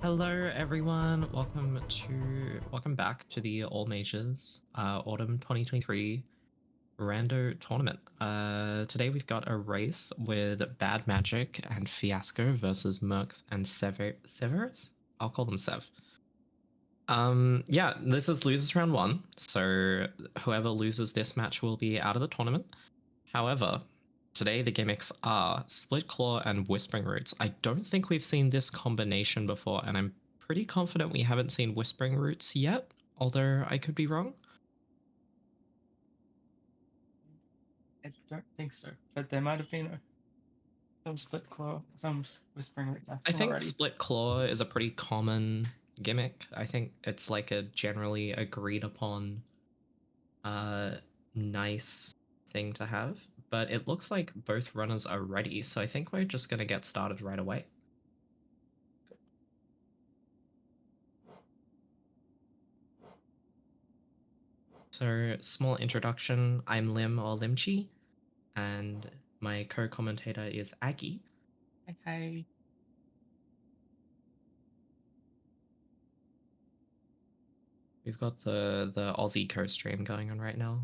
Hello everyone, welcome back to the All Mages Autumn 2023 Rando tournament. Today we've got a race with BadMagic and Phiasco versus mrks and sevaeris? I'll call them Sev. Yeah, this is losers round one, so whoever loses this match will be out of the tournament. However, today the gimmicks are Split Claw and Whispering Roots. I don't think we've seen this combination before, and I'm pretty confident we haven't seen Whispering Roots yet, although I could be wrong. I don't think so, but there might have been some split claw, some whispering I think already. Split Claw is a pretty common gimmick. I think it's like a generally agreed upon nice thing to have, but it looks like both runners are ready, so I think we're just going to get started right away. So, small introduction, I'm Lim or Limchi, and my co-commentator is Aggie. Hey. We've got the Aussie co-stream going on right now.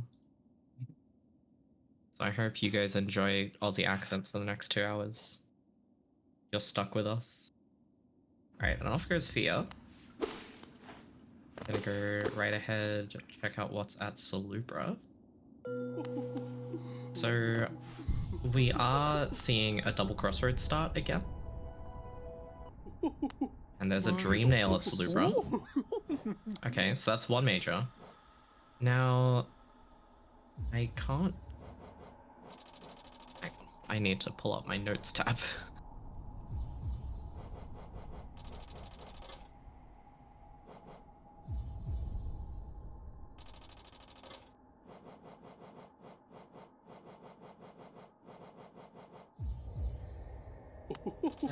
So I hope you guys enjoy Aussie accents for the next 2 hours. You're stuck with us. Alright, and off goes Fia. Gonna go right ahead, check out what's at Salubra. So we are seeing a double crossroads start again. And there's a dream nail at Salubra. Okay, so that's one major. Now, I can't... I need to pull up my notes tab.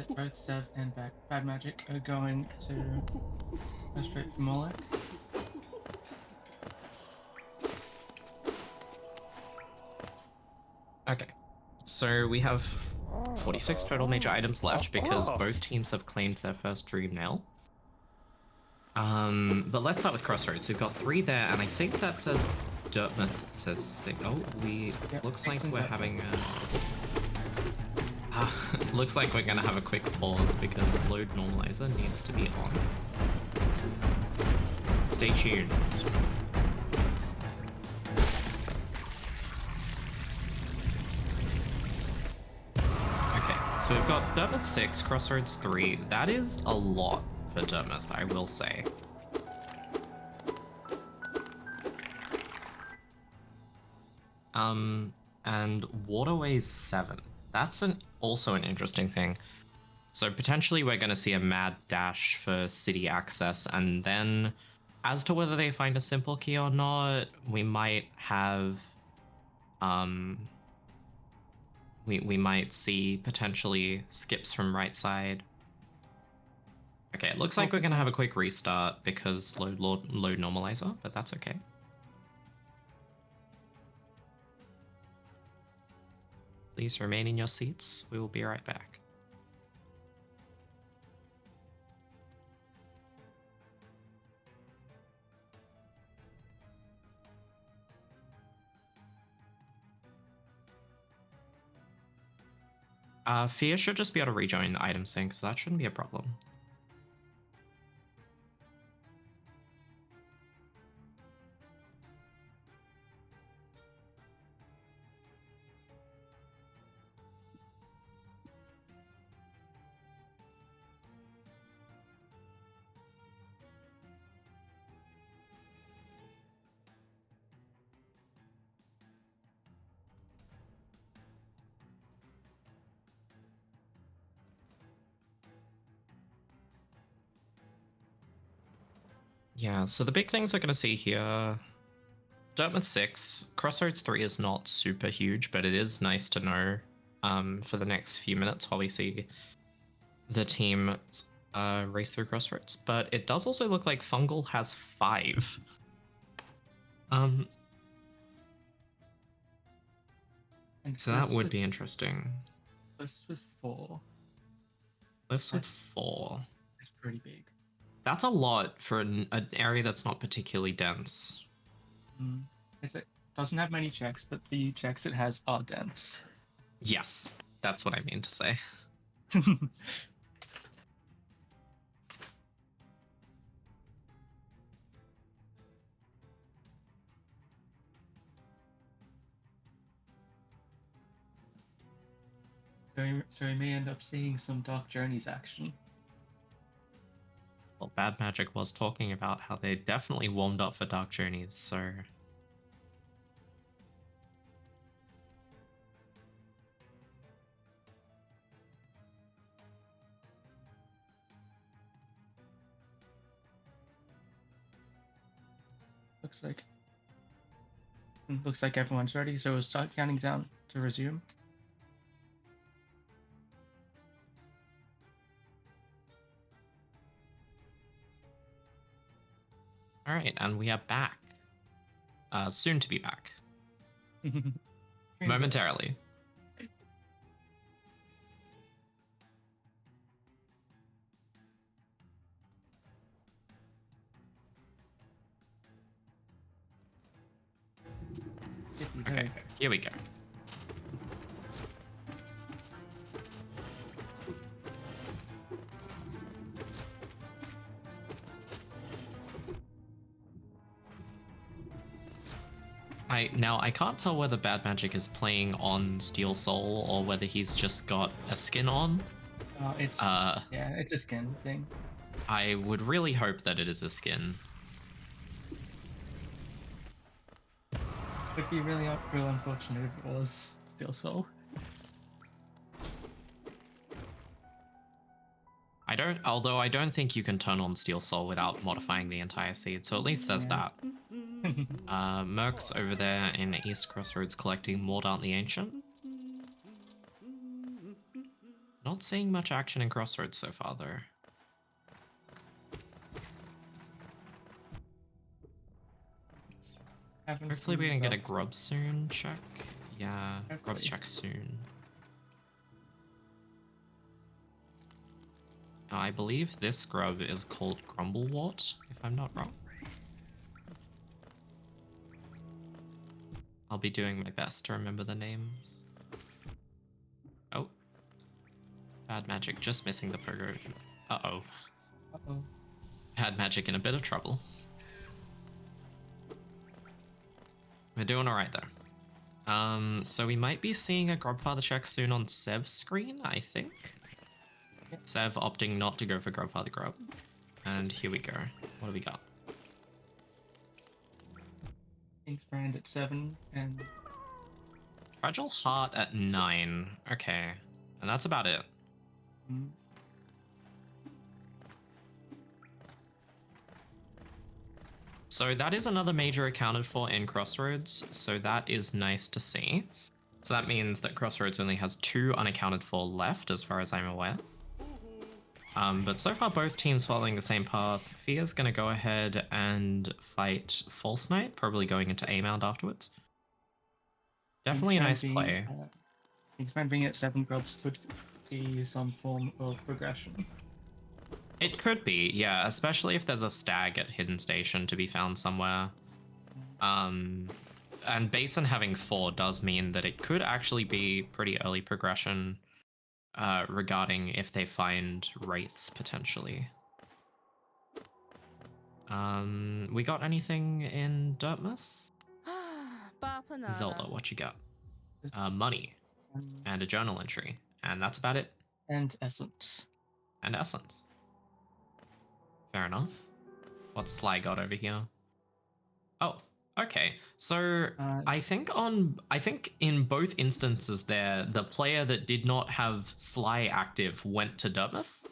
Both Sev and BadMagic are going to go straight for Molek. Okay, so we have 46 total major items left because both teams have claimed their first dream nail. But let's start with Crossroads. We've got 3 there, and I think that says Dirtmouth says 6. Oh, looks like we're having a... looks like we're gonna have a quick pause because load normalizer needs to be on. Stay tuned. Okay, so we've got Dirtmouth 6, Crossroads 3. That is a lot for Dirtmouth, I will say. And Waterways 7. That's also an interesting thing. So potentially we're going to see a mad dash for city access, and then as to whether they find a simple key or not, we might have we might see potentially skips from right side. Okay, it looks like we're going to have a quick restart because load normalizer, but that's okay. Please remain in your seats. We will be right back. Fear should just be able to rejoin the item sync, so that shouldn't be a problem. Yeah, so the big things we're going to see here, Dirtmouth 6, Crossroads 3 is not super huge, but it is nice to know for the next few minutes while we see the team race through Crossroads. But it does also look like Fungal has 5. So that would be interesting. Cliffs with 4. Cliffs with 4. pretty big. That's a lot for an area that's not particularly dense. It doesn't have many checks, but the checks it has are dense. Yes, that's what I mean to say. So we may end up seeing some Dark Journeys action. Well, BadMagic was talking about how they definitely warmed up for Dark Journeys, so... Looks like everyone's ready, so we'll start counting down to resume. Alright, and we are back. Soon to be back. Momentarily. Okay, here we go. I can't tell whether BadMagic is playing on Steel Soul or whether he's just got a skin on. It's a skin thing. I would really hope that it is a skin. Would be really real unfortunate if it was Steel Soul. Although I don't think you can turn on Steel Soul without modifying the entire seed, so at least there's that. Mrks over there in East Crossroads collecting Mordaunt the Ancient. Not seeing much action in Crossroads so far, though. Hopefully we can get a grub soon check. Yeah, grubs check soon. Now, I believe this grub is called Grumblewort, if I'm not wrong. I'll be doing my best to remember the names. Oh. BadMagic just missing the pogo. Uh-oh. Uh-oh. BadMagic in a bit of trouble. We're doing alright though. So we might be seeing a Grubfather check soon on Sev's screen, I think. Sev opting not to go for Grubfather Grub. And here we go. What do we got? King's Brand at 7 and Fragile Heart at 9. Okay. And that's about it. So that is another major accounted for in Crossroads, so that is nice to see. So that means that Crossroads only has 2 unaccounted for left, as far as I'm aware. But so far both teams following the same path. Fia's going to go ahead and fight False Knight, probably going into A-Mound afterwards. Definitely a nice play. King's Brand being at 7 grubs could be some form of progression. It could be, yeah, especially if there's a stag at Hidden Station to be found somewhere. And Basin having 4 does mean that it could actually be pretty early progression regarding if they find wraiths potentially. We got anything in Dartmouth? Zelda, what you got? Money and a journal entry, and that's about it. And Essence. And Essence. Fair enough. What's Sly got over here? Oh, okay. So I think in both instances there, the player that did not have Sly active went to Dartmouth.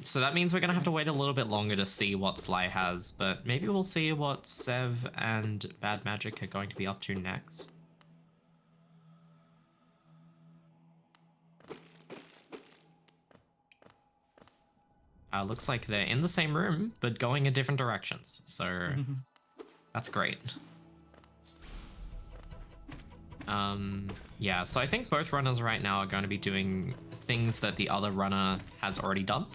So that means we're gonna have to wait a little bit longer to see what Sly has, but maybe we'll see what Sev and BadMagic are going to be up to next. Looks like they're in the same room, but going in different directions. So that's great. Yeah, so I think both runners right now are going to be doing things that the other runner has already done.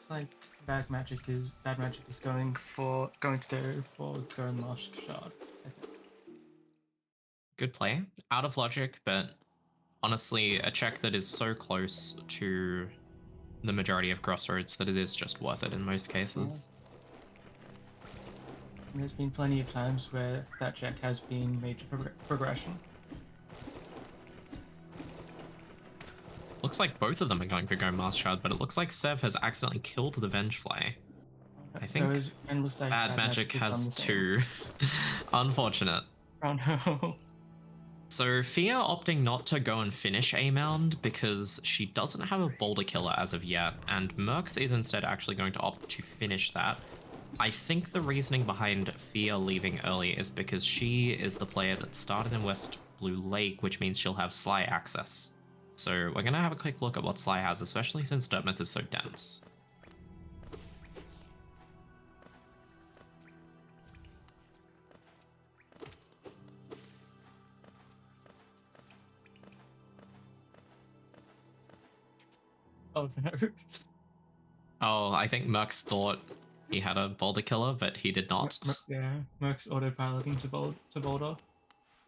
looks like BadMagic is going to go for Go Mask Shard. I think. Good play. Out of logic, but honestly, a check that is so close to the majority of crossroads that it is just worth it in most cases. And there's been plenty of times where that check has been major progression. Looks like both of them are going for Go Mask Shard, but it looks like Sev has accidentally killed the Vengefly. I think and looks like BadMagic is on has the same. two. Unfortunate. Oh no. So Fia opting not to go and finish a mound because she doesn't have a boulder killer as of yet, and mrks is instead actually going to opt to finish that. I think the reasoning behind Fia leaving early is because she is the player that started in West Blue Lake, which means she'll have Sly access. So we're going to have a quick look at what Sly has, especially since Dirtmouth is so dense. Oh no. Oh, I think mrks thought he had a boulder killer, but he did not. Yeah, mrks autopiloting to boulder.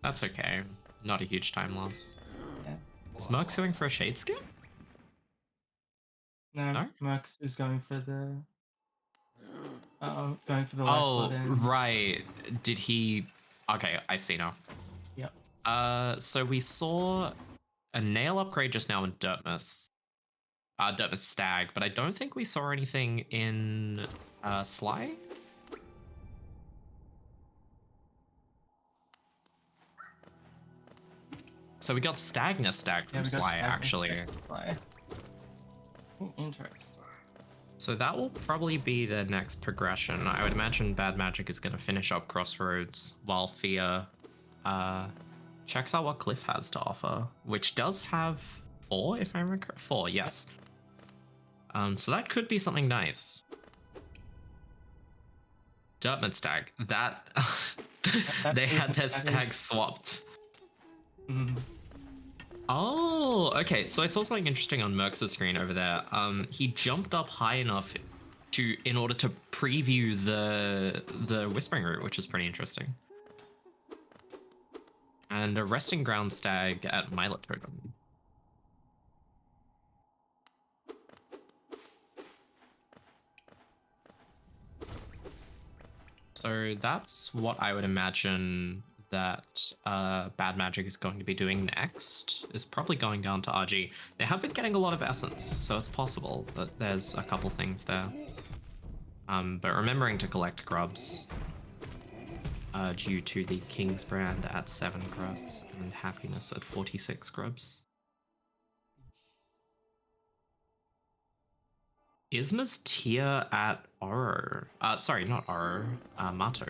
That's okay. Not a huge time loss. Yeah. Is mrks going for a shade skip? No, mrks is going for the lifeblood. Oh, And... right. Did he? Okay, I see now. Yep. So we saw a nail upgrade just now in Dirtmouth. Dirtmouth Stag, but I don't think we saw anything in Sly. So we got Stagna Stag from Sly, actually. Sly. Ooh, interesting. So that will probably be the next progression. I would imagine BadMagic is going to finish up Crossroads while Fia checks out what Cliff has to offer, which does have 4, if I remember. 4, yes. So that could be something nice. Dirtmouth Stag. That they had their stag swapped. Mm. Oh, okay. So I saw something interesting on mrks' screen over there. He jumped up high enough in order to preview the Whispering Route, which is pretty interesting. And a resting ground stag at Milet Totem. So that's what I would imagine that BadMagic is going to be doing next, is probably going down to RG. They have been getting a lot of essence, so it's possible that there's a couple things there. But remembering to collect grubs due to the King's brand at 7 grubs and happiness at 46 grubs. Isma's tier at Oro. Sorry, not Oro. Mato.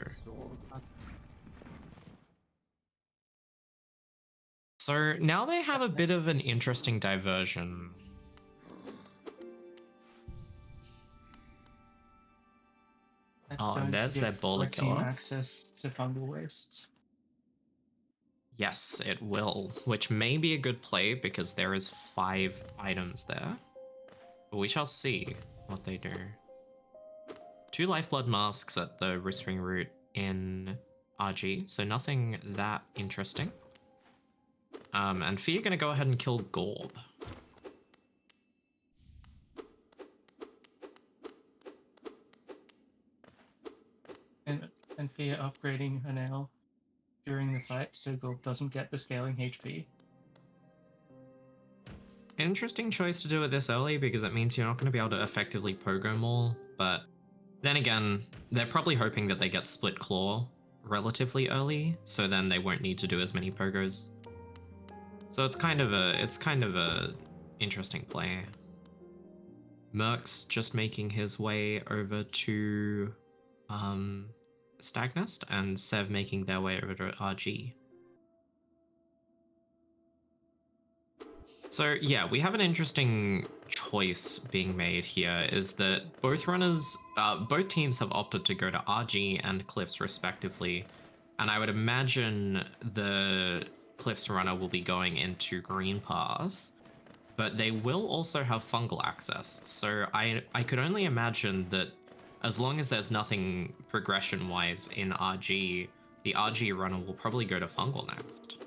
So now they have a bit of an interesting diversion. Oh, and there's their boulder killer. Access to fungal wastes. Yes, it will, which may be a good play because there is 5 items there. But we shall see what they do. 2 lifeblood masks at the Whispering Route in RG, so nothing that interesting. And Fia gonna go ahead and kill Gorb. And Fia upgrading her nail during the fight so Gorb doesn't get the scaling HP. Interesting choice to do it this early because it means you're not going to be able to effectively pogo more, but then again, they're probably hoping that they get Split Claw relatively early, so then they won't need to do as many pogos. So it's kind of a interesting play. mrks just making his way over to Stagnest and Sev making their way over to RG. So yeah, we have an interesting choice being made here, is that both teams have opted to go to RG and Cliffs respectively, and I would imagine the Cliffs runner will be going into Green Path, but they will also have fungal access. So I could only imagine that as long as there's nothing progression-wise in RG, the RG runner will probably go to fungal next.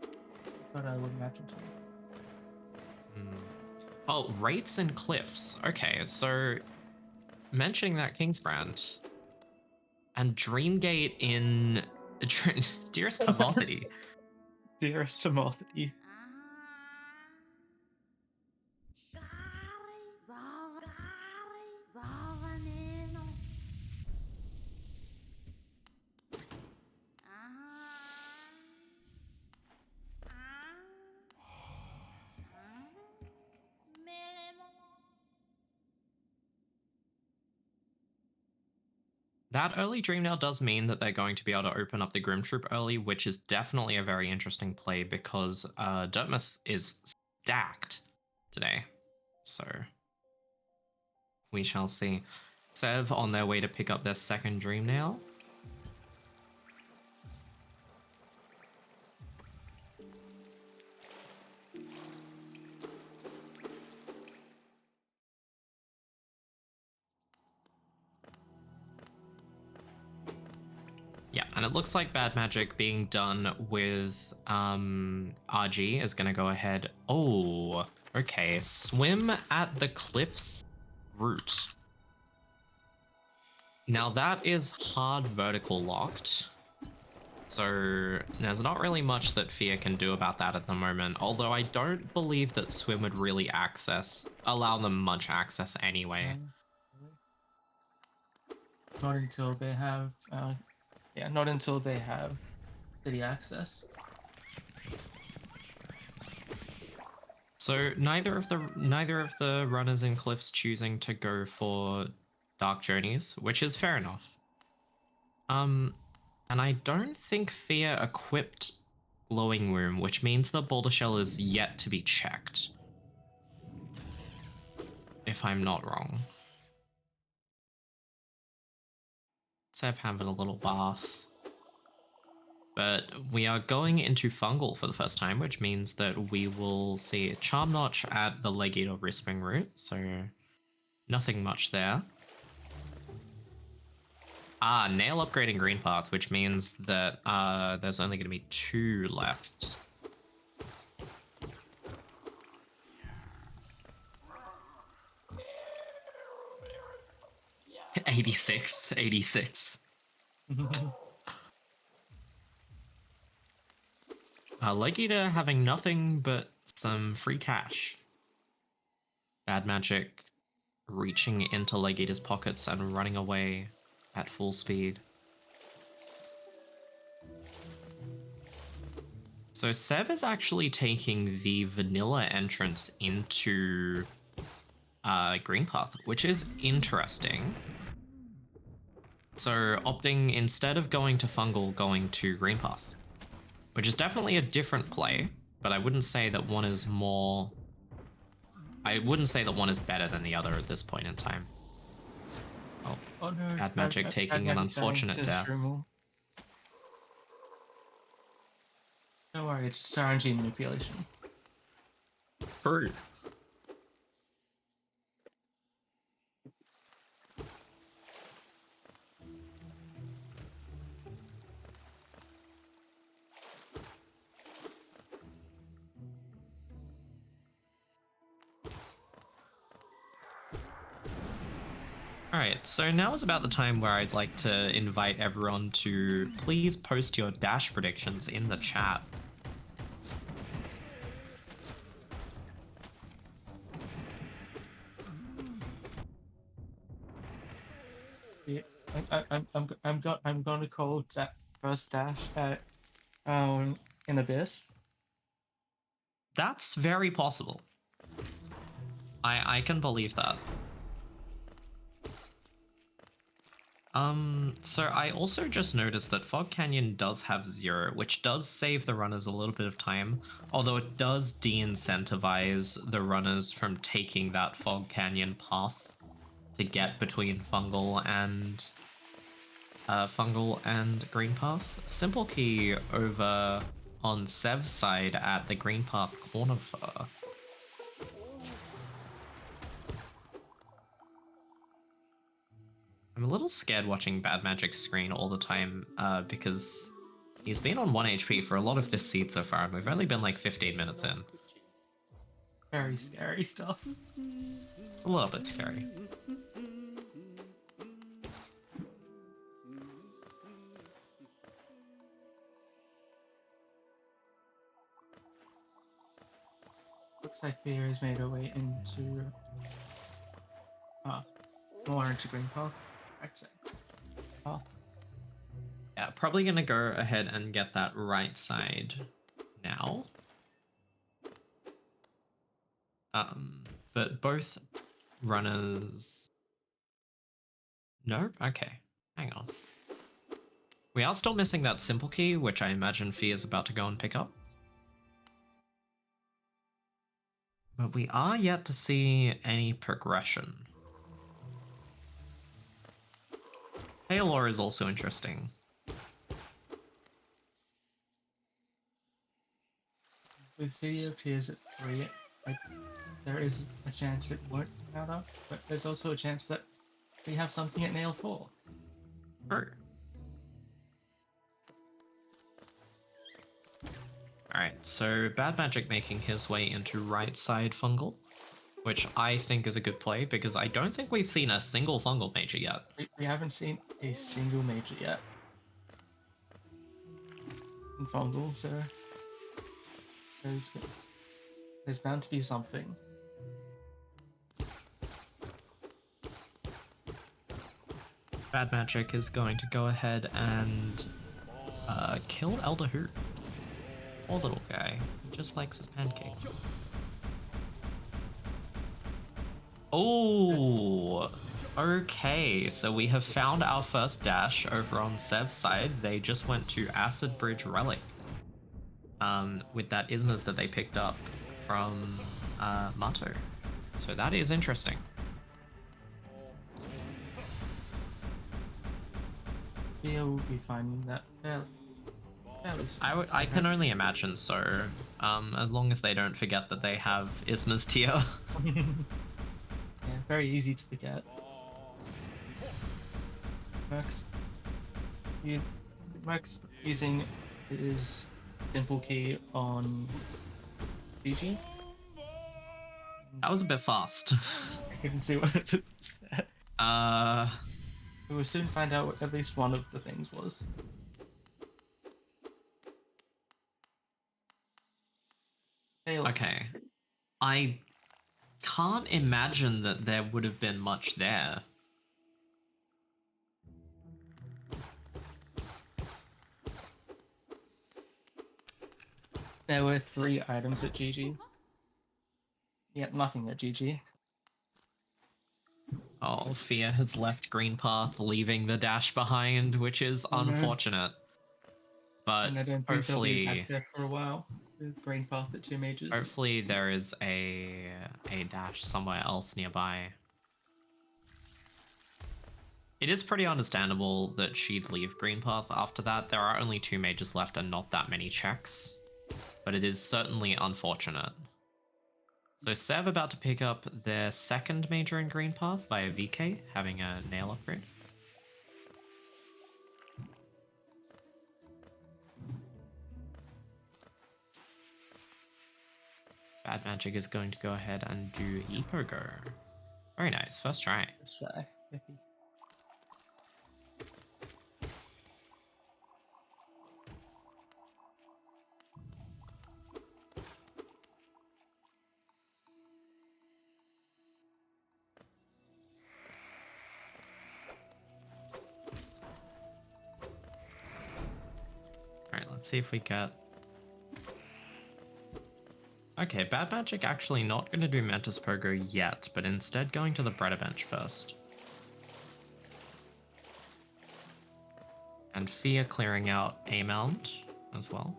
That's what I would imagine too. Oh, Wraiths and Cliffs. Okay, so mentioning that Kingsbrand and Dreamgate in Dearest Timothy. Dearest Timothy. That early Dream Nail does mean that they're going to be able to open up the Grim Troop early, which is definitely a very interesting play because Dartmouth is stacked today. So we shall see. Sev on their way to pick up their second Dream Nail. Yeah, and it looks like BadMagic being done with RG is going to go ahead. Oh, okay. Swim at the cliffs route. Now that is hard vertical locked. So there's not really much that Fia can do about that at the moment, although I don't believe that Swim would really allow them much access anyway. Not until they have, not until they have city access. So neither of the runners in Cliffs choosing to go for Dark Journeys, which is fair enough. And I don't think Fia equipped Glowing Room, which means the Boulder Shell is yet to be checked. If I'm not wrong. Sev having a little bath. But we are going into Fungal for the first time, which means that we will see Charm Notch at the Leg Eater Risping route, so nothing much there. Nail upgrading Green Path, which means that there's only going to be 2 left. Yeah. 86. Leg Eater having nothing but some free cash. BadMagic reaching into Leg Eater's pockets and running away at full speed. So Sev is actually taking the vanilla entrance into Green Path, which is interesting. So opting, instead of going to Fungal, going to Green Path, which is definitely a different play, but I wouldn't say that one is more... I wouldn't say that one is better than the other at this point in time. Oh no, BadMagic taking an unfortunate death. Don't worry, it's RNG manipulation. True. Alright, so now is about the time where I'd like to invite everyone to please post your dash predictions in the chat. Yeah, I'm going to call that first dash at in Abyss. That's very possible. I can believe that. So I also just noticed that Fog Canyon does have 0, which does save the runners a little bit of time, although it does de-incentivize the runners from taking that Fog Canyon path to get between Fungal and Green Path. Simple Key over on Sev's side at the Green Path corner fur. I'm a little scared watching BadMagic's screen all the time because he's been on 1 HP for a lot of this seed so far, and we've only been like 15 minutes in. Very scary stuff. A little bit scary. Looks like Fear has made her way into more into green path. Actually. Oh, Yeah, probably gonna go ahead and get that right side now. But both runners. No? Okay. Hang on. We are still missing that simple key, which I imagine Fee is about to go and pick up. But we are yet to see any progression. Taylor is also interesting. with City of Tears at 3, there is a chance it won't matter, but there's also a chance that we have something at nail 4. True. Alright, so BadMagic making his way into right side fungal, which I think is a good play because I don't think we've seen a single fungal major yet. We haven't seen a single major yet in fungal, so there's bound to be something. BadMagic is going to go ahead and kill Elder Who. Poor little guy. He just likes his pancakes. Oh, okay. So we have found our first dash over on Sev's side. They just went to Acid Bridge Relic. With that Ismas that they picked up from Mato. So that is interesting. Fia will be finding that fairly I can only imagine so. As long as they don't forget that they have Isma's tier. Yeah, very easy to forget. Max using his simple key on GG. That was a bit fast. I couldn't see what it was there. We will soon find out what at least one of the things was. Okay. I can't imagine that there would have been much there. There were 3 items at GG. Yeah, nothing at GG. Oh, Fear has left Green Path, leaving the dash behind, which is unfortunate. But and I don't think they'll be back there for a while. With Green Path at 2 majors. Hopefully there is a dash somewhere else nearby. It is pretty understandable that she'd leave Green Path after that. There are only 2 majors left and not that many checks. But it is certainly unfortunate. So Sev about to pick up their second major in Green Path via VK, having a nail upgrade. BadMagic is going to go ahead and do Epogo. Very nice, first try. Alright, let's see if we get... Okay, BadMagic actually not going to do Mantis Pogo yet, but instead going to the Breader Bench first. And Fear clearing out a mount as well.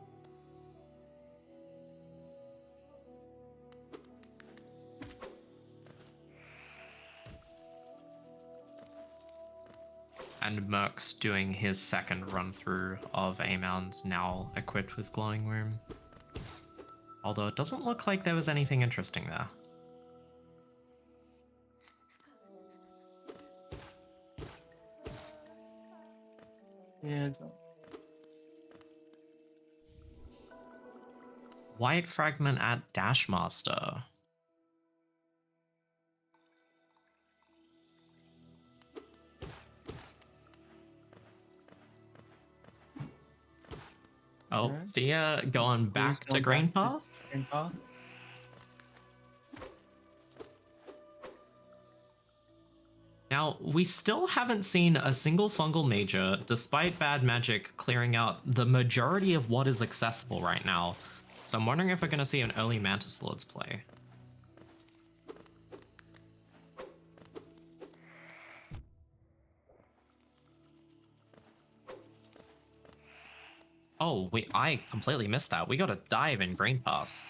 And mrks doing his second run through of a mound, now equipped with Glowing Room. Although it doesn't look like there was anything interesting there. Yeah. White fragment at Dashmaster. Oh, Alright. Thea going He's back to going Green back to Path? Green Path. Now, we still haven't seen a single fungal major, despite BadMagic clearing out the majority of what is accessible right now. So I'm wondering if we're going to see an early Mantis Lords play. Oh, wait, I completely missed that. We got a dive in Green Path.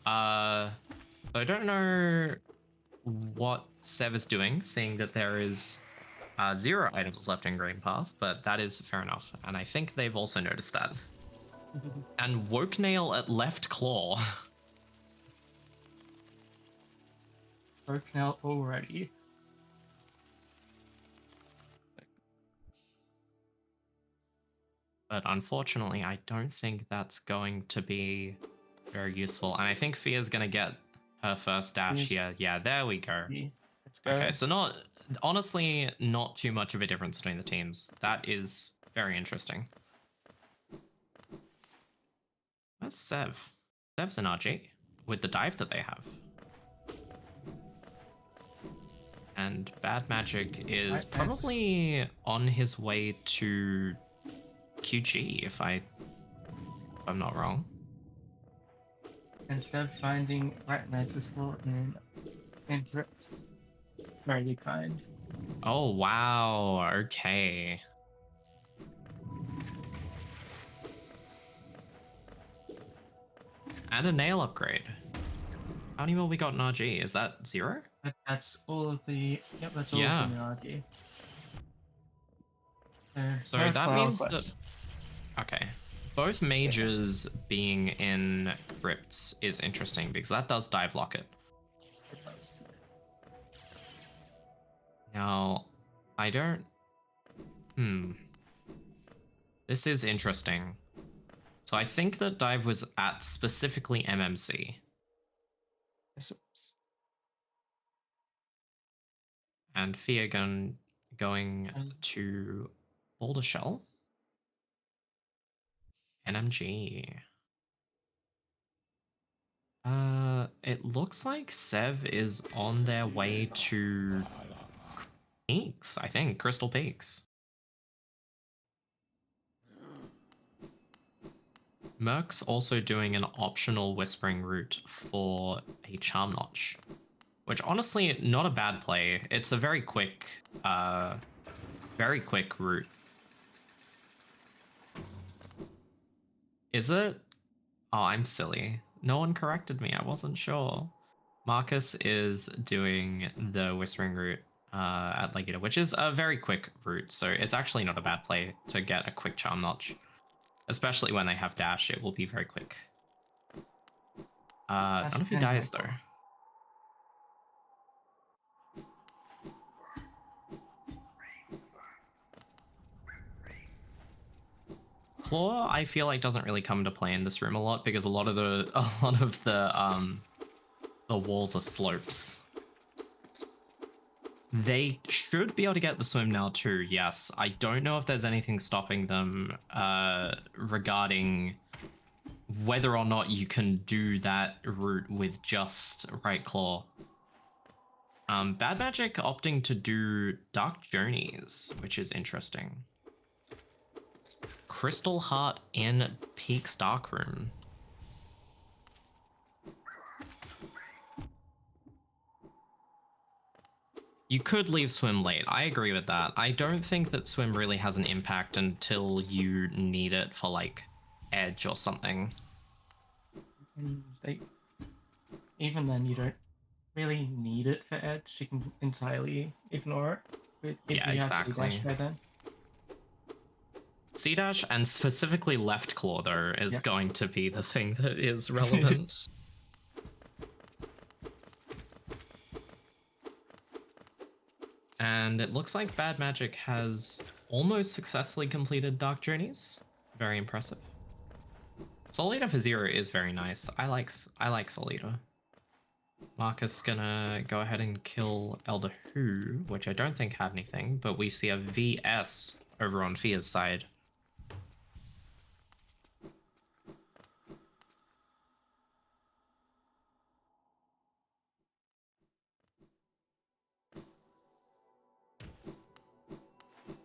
I don't know what Sev is doing, seeing that there is 0 items left in Green Path, but that is fair enough. And I think they've also noticed that. And Woke Nail at left claw. Broken out already. But unfortunately, I don't think that's going to be very useful. And I think Fia's going to get her first dash here. Yeah, there we go. Let's go. Okay, so honestly, not too much of a difference between the teams. That is very interesting. Where's Sev? Sev's an RG with the dive that they have. And BadMagic is probably on his way to QG, if I'm not wrong. Instead of finding Black Mantis Lord in Drips. Very kind. Oh, wow. Okay. And a nail upgrade. How many more we got in RG? Is that 0? That's all of the. Yep, that's all Yeah. of the Minardi. So that means that. Okay. Both mages being in crypts is interesting because that does dive lock it. It does. Now, I don't. This is interesting. So I think that dive was at specifically MMC. Yes, it was. And Fiagun going to Boulder Shell. NMG. It looks like Sev is on their way to Peaks, I think, Crystal Peaks. mrks also doing an optional Whispering Route for a Charm Notch, which honestly, not a bad play. It's a very quick route. Is it? Oh, I'm silly. No one corrected me. I wasn't sure. Marcus is doing the Whispering Route at Legita, which is a very quick route, so it's actually not a bad play to get a quick Charm Notch. Especially when they have dash, it will be very quick. None of he dies, though. Claw, I feel like doesn't really come into play in this room a lot because a lot of the walls are slopes. They should be able to get the swim now too, yes. I don't know if there's anything stopping them regarding whether or not you can do that route with just right claw. BadMagic opting to do Dark Journeys, which is interesting. Crystal Heart in Peaks Darkroom. You could leave swim late. I agree with that. I don't think that swim really has an impact until you need it for like edge or something. Even then, you don't really need it for edge. You can entirely ignore it. If Yeah, you exactly. have C-dash by then. C-dash and specifically left claw though is going to be the thing that is relevant. And it looks like BadMagic has almost successfully completed Dark Journeys. Very impressive. Soul Eater for 0 is very nice. I like Soul Eater. Marcus gonna go ahead and kill Elder Who, which I don't think had anything, but we see a VS over on Fia's side.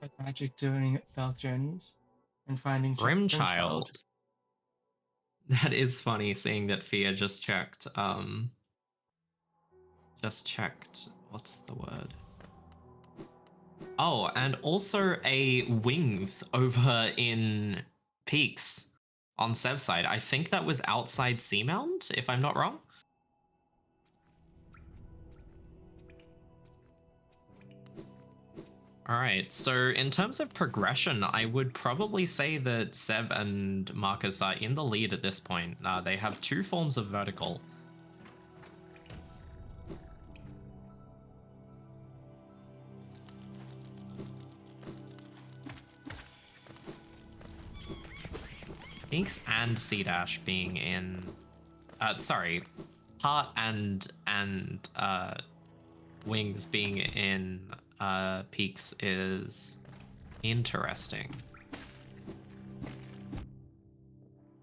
BadMagic doing Dark Journeys and finding Grimchild. That is funny seeing that Fia just checked, what's the word? Oh, and also a Wings over in Peaks on Sev's side. I think that was outside Seamount, if I'm not wrong. All right, so in terms of progression, I would probably say that Sev and Marcus are in the lead at this point. They have 2 forms of vertical. Peaks and C-Dash being in... sorry, Heart and Wings being in Peaks is interesting.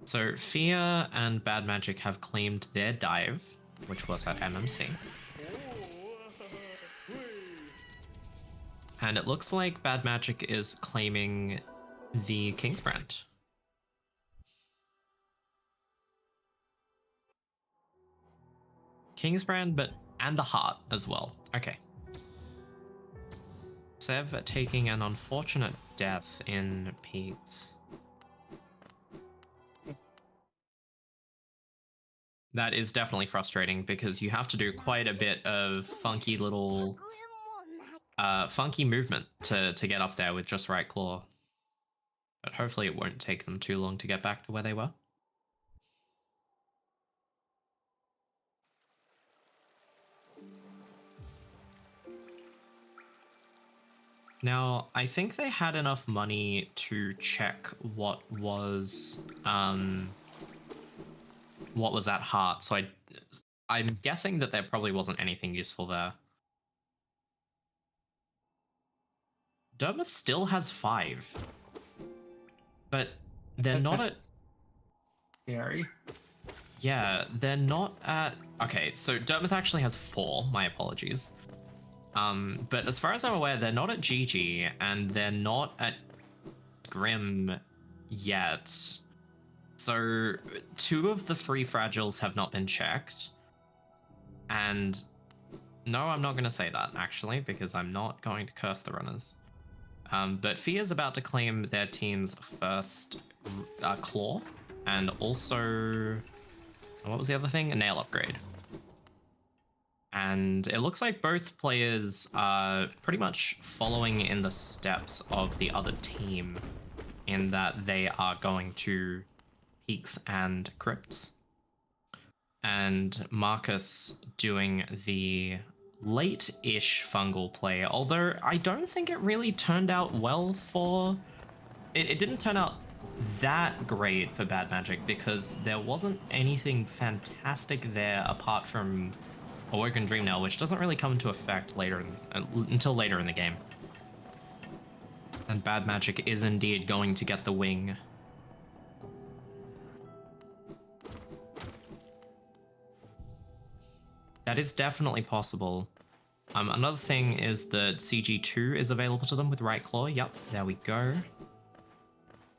So Fia and BadMagic have claimed their dive, which was at MMC. And it looks like BadMagic is claiming the Kingsbrand. Kingsbrand, and the heart as well. Okay. Sev taking an unfortunate death in Peaks. That is definitely frustrating because you have to do quite a bit of funky little funky movement to get up there with just right claw. But hopefully it won't take them too long to get back to where they were. Now, I think they had enough money to check what was at heart, so I'm guessing that there probably wasn't anything useful there. Dermot still has 5. But they're not at... Scary. Yeah, they're not at... Okay, so Dermot actually has 4, my apologies. But as far as I'm aware, they're not at GG, and they're not at Grim yet. So 2 of the 3 fragiles have not been checked. And no, I'm not going to say that, actually, because I'm not going to curse the runners. But Fia's about to claim their team's first claw, and also... What was the other thing? A nail upgrade. And it looks like both players are pretty much following in the steps of the other team in that they are going to Peaks and Crypts. And Marcus doing the late-ish fungal play, although I don't think it really turned out well for... It didn't turn out that great for BadMagic because there wasn't anything fantastic there apart from Awoken Dream Nail, which doesn't really come into effect until later in the game. And BadMagic is indeed going to get the wing. That is definitely possible. Another thing is that CG2 is available to them with Right Claw. Yep, there we go.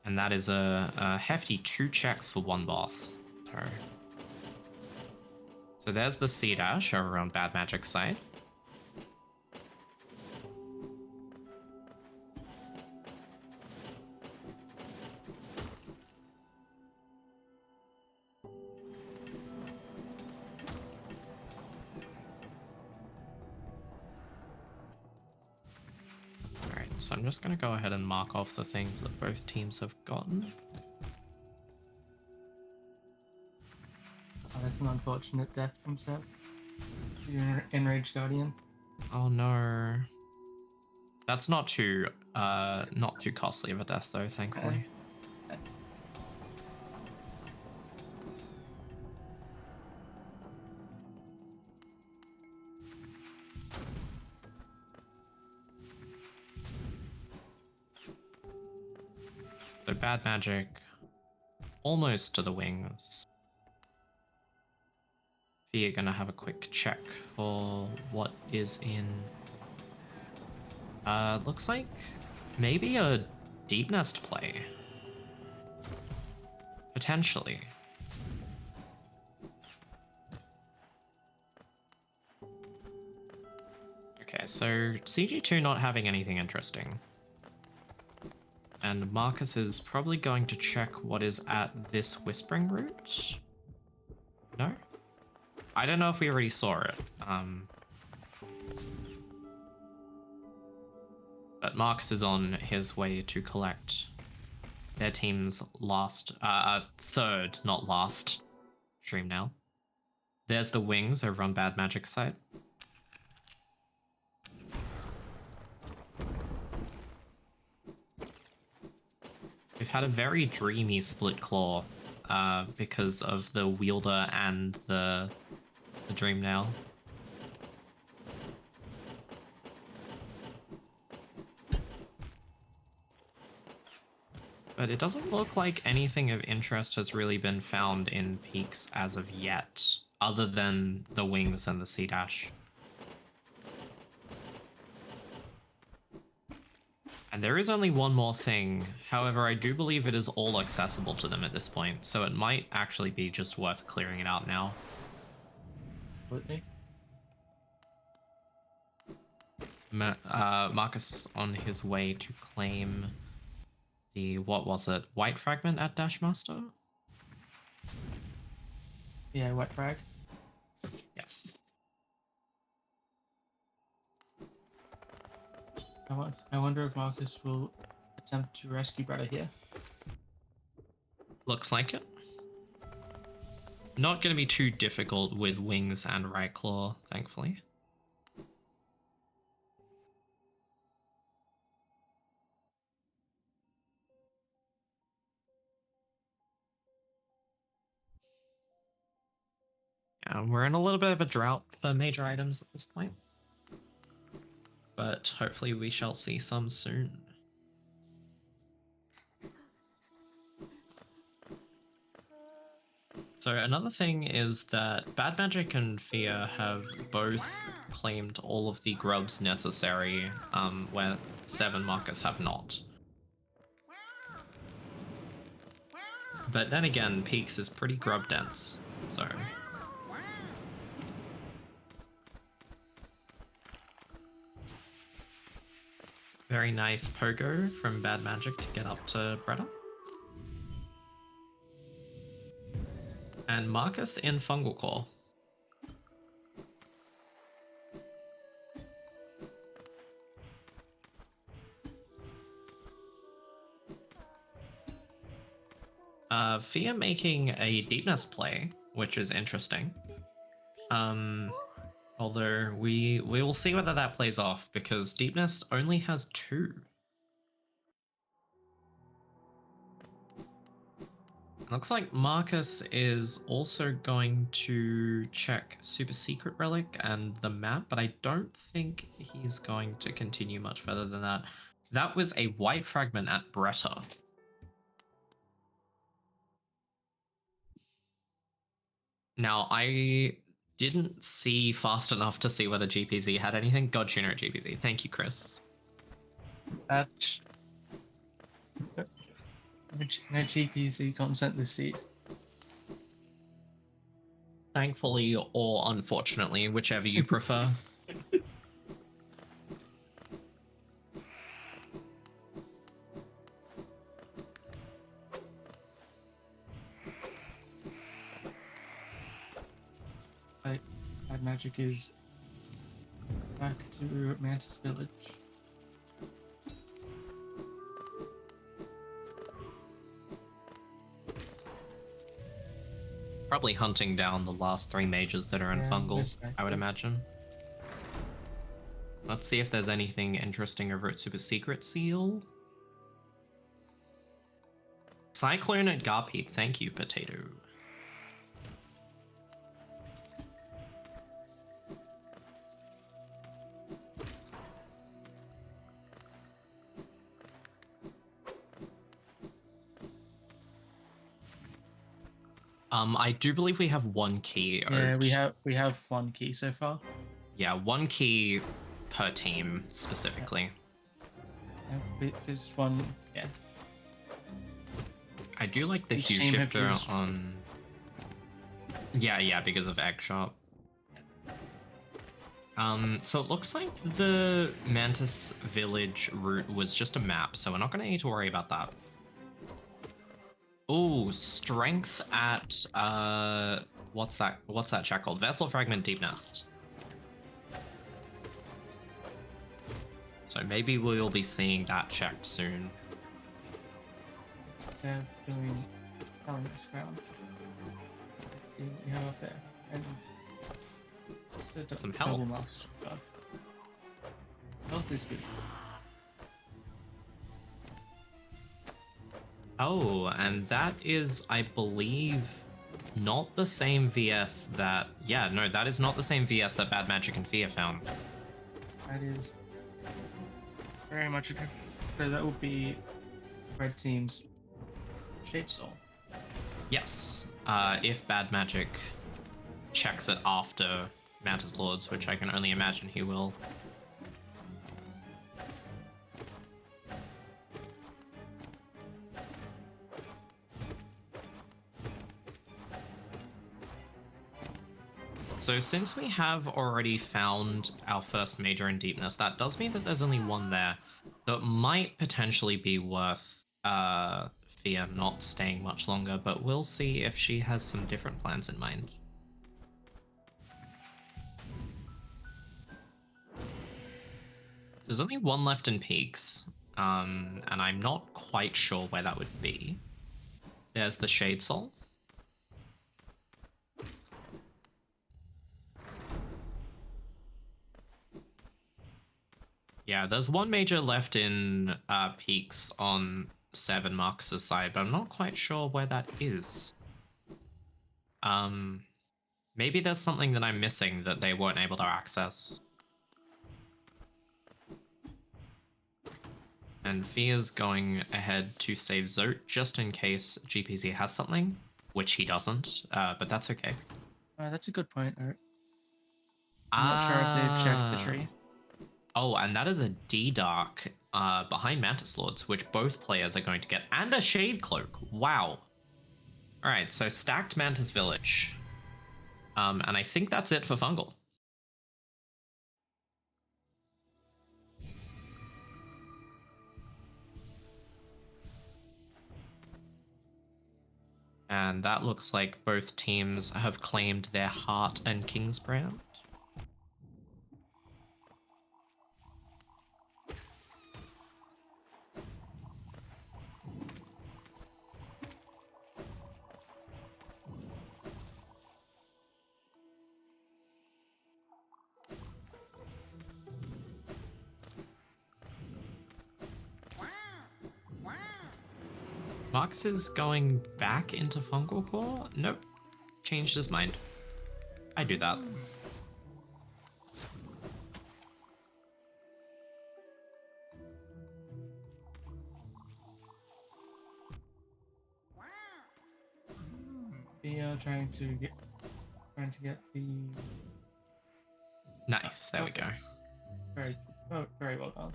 And that is a hefty 2 checks for 1 boss. So there's the C-Dash over on BadMagic's side. Alright, so I'm just going to go ahead and mark off the things that both teams have gotten. Oh, that's an unfortunate death from Seth. Your Enraged Guardian. Oh no. That's not too costly of a death though, thankfully. Uh, So bad magic, almost to the wings. We're gonna have a quick check for what is in. Looks like maybe a deep nest play. Potentially. Okay, so CG2 not having anything interesting. And Marcus is probably going to check what is at this whispering root. No? I don't know if we already saw it. But Marcus is on his way to collect their team's third, not last, dream nail. There's the wings over on Bad Magic side. We've had a very dreamy split claw because of the wielder and the dream nail. But it doesn't look like anything of interest has really been found in peaks as of yet, other than the wings and the sea dash. And there is only one more thing. However, I do believe it is all accessible to them at this point, so it might actually be just worth clearing it out now. Absolutely. Marcus on his way to claim the, what was it, white fragment at Dashmaster? Yeah, white frag. Yes. I wonder if Marcus will attempt to rescue Brother here. Looks like it. Not going to be too difficult with wings and right claw, thankfully. Yeah, we're in a little bit of a drought for major items at this point. But hopefully we shall see some soon. So another thing is that Bad Magic and Fear have both claimed all of the grubs necessary, where Sev and Marcus have not. But then again, Peaks is pretty grub dense, so... Very nice pogo from Bad Magic to get up to Bretta. And Marcus in Fungal Core. Fia making a deepness play, which is interesting. Although we will see whether that plays off, because deepness only has 2. Looks like Marcus is also going to check Super Secret Relic and the map, but I don't think he's going to continue much further than that. That was a white fragment at Bretta. Now, I didn't see fast enough to see whether GPZ had anything. God tuner at GPZ. Thank you, Chris. That's no GPZ consent this seat. Thankfully or unfortunately, whichever you prefer. Bad Magic is back to Mantis Village. Probably hunting down the last 3 mages that are in Fungal, I would imagine. Let's see if there's anything interesting over at Super Secret Seal. Cyclone at Garpeak, thank you, Potato. I do believe we have one key. Yeah, we have one key so far. Yeah, one key per team specifically. There's one, yeah. I do like the hue shifter on. Yeah, because of Egg Shop. So it looks like the Mantis Village route was just a map, so we're not going to need to worry about that. Oh, strength at what's that check called? Vessel Fragment Deep Nest. So maybe we'll be seeing that check soon. They're doing balance ground. Let's see what we have up there. And some help. Health is good. Oh, and that is, I believe, not the same VS that... Yeah, no, that is not the same VS that BadMagic and Fia found. That is very much a different... So that would be red team's Shade Soul. Yes, if BadMagic checks it after Mantis Lords, which I can only imagine he will. So since we have already found our first major in Deepness, that does mean that there's only one there. So it might potentially be worth Fia not staying much longer, but we'll see if she has some different plans in mind. There's only one left in Peaks, and I'm not quite sure where that would be. There's the Shade Soul. Yeah, there's one major left in Peaks on Seven Marcus' side, but I'm not quite sure where that is. Maybe there's something that I'm missing that they weren't able to access. And Fia's going ahead to save Zote just in case GPZ has something, which he doesn't, but that's okay. That's a good point, Art. I'm not sure if they've checked the tree. Oh, and that is a D-Dark behind Mantis Lords, which both players are going to get, and a Shade Cloak. Wow. Alright, so stacked Mantis Village. And I think that's it for Fungal. And that looks like both teams have claimed their Heart and King's Brand. Marcus is going back into Fungal Core? Nope. Changed his mind. I do that. Trying to get the... Nice, there we go. Very well done.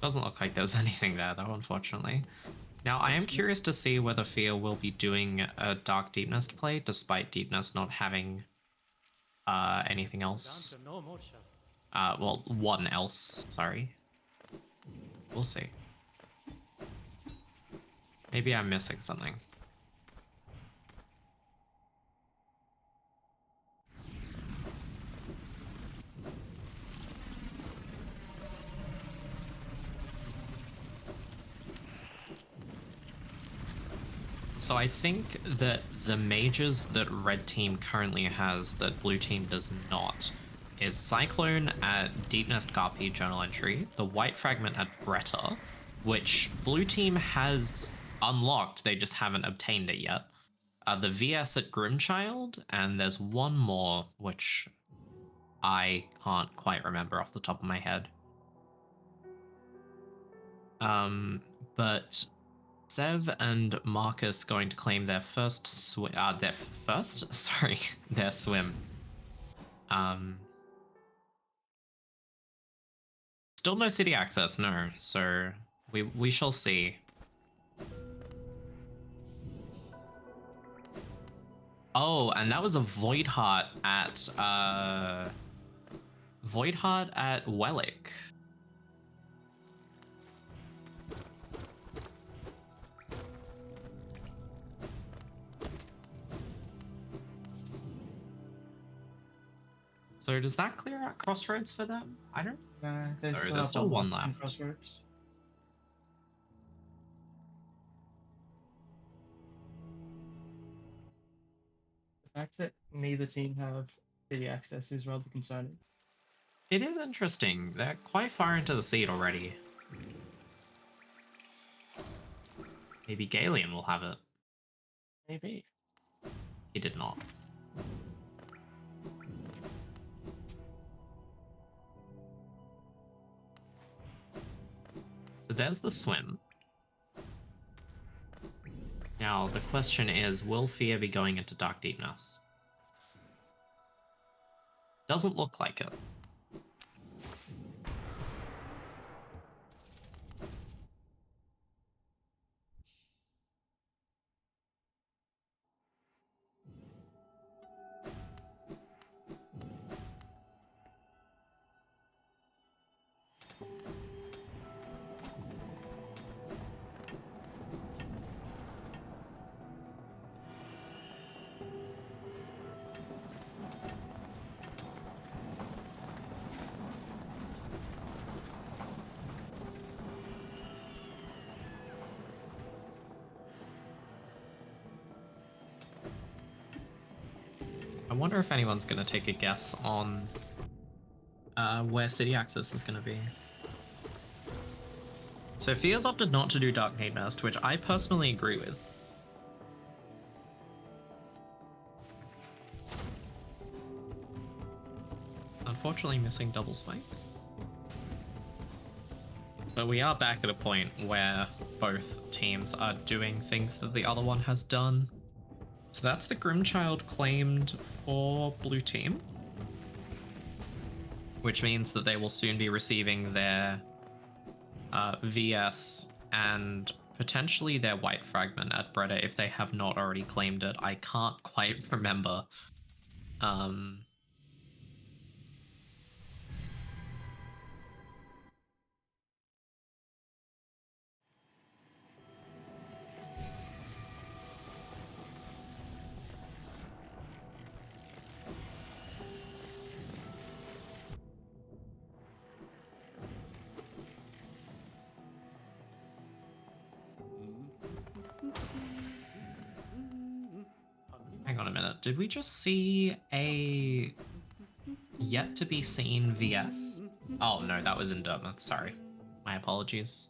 Doesn't look like there's anything there though, unfortunately. Now, I am curious to see whether Fia will be doing a Dark Deep Nest play, despite Deep Nest not having anything else. Well, one else, sorry. We'll see. Maybe I'm missing something. So I think that the mages that red team currently has that blue team does not is Cyclone at Deep Nest Garpy journal entry, the White Fragment at Bretta, which blue team has unlocked, they just haven't obtained it yet. The VS at Grimchild, and there's one more which I can't quite remember off the top of my head. But Sev and Marcus going to claim their first swim. Their swim. Still no city access, no. So we shall see. Oh, and that was a Void Heart at Wellick. So does that clear out Crossroads for them? I don't. There's Still one left. Crossroads. The fact that neither team have city access is rather concerning. It is interesting. They're quite far into the seed already. Maybe Galeon will have it. Maybe. He did not. So there's the swim. Now the question is, will Fear be going into Dark Deepness? Doesn't look like it. I wonder if anyone's going to take a guess on where city access is going to be. So Fears opted not to do Dark Nest, which I personally agree with. Unfortunately missing double spike. But we are back at a point where both teams are doing things that the other one has done. So that's the Grimchild claimed for blue team. Which means that they will soon be receiving their VS and potentially their White Fragment at Breda if they have not already claimed it. I can't quite remember. Hang on a minute. Did we just see a yet to be seen VS? Oh no, that was in Dartmouth. Sorry. My apologies.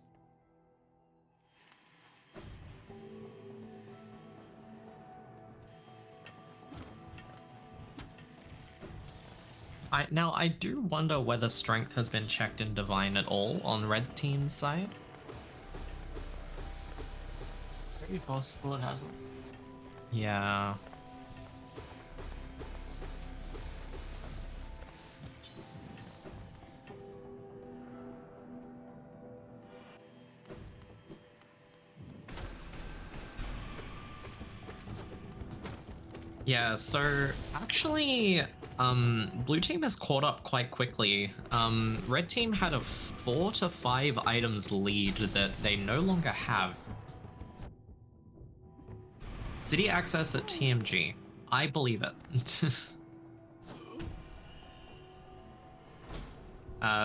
Now, I do wonder whether strength has been checked in Divine at all on red team's side. Very possible it hasn't. Yeah. Yeah, so actually, blue team has caught up quite quickly. Red team had a 4 to 5 items lead that they no longer have. City access at TMG. I believe it.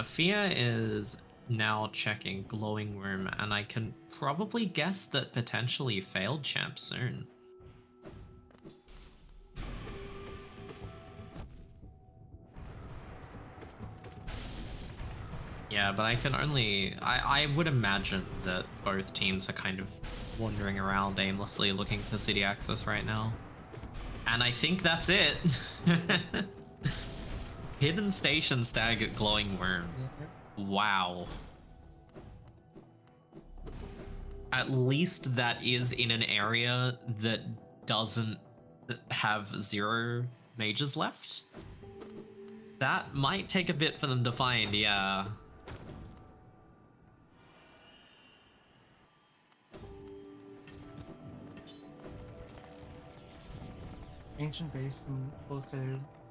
Fia is now checking Glowing Room, and I can probably guess that potentially failed champ soon. Yeah, but I can only... I would imagine that both teams are kind of wandering around aimlessly looking for city access right now. And I think that's it. Hidden Station Stag Glowing Worm. Yep. Wow. At least that is in an area that doesn't have 0 mages left. That might take a bit for them to find, yeah. Ancient Basin also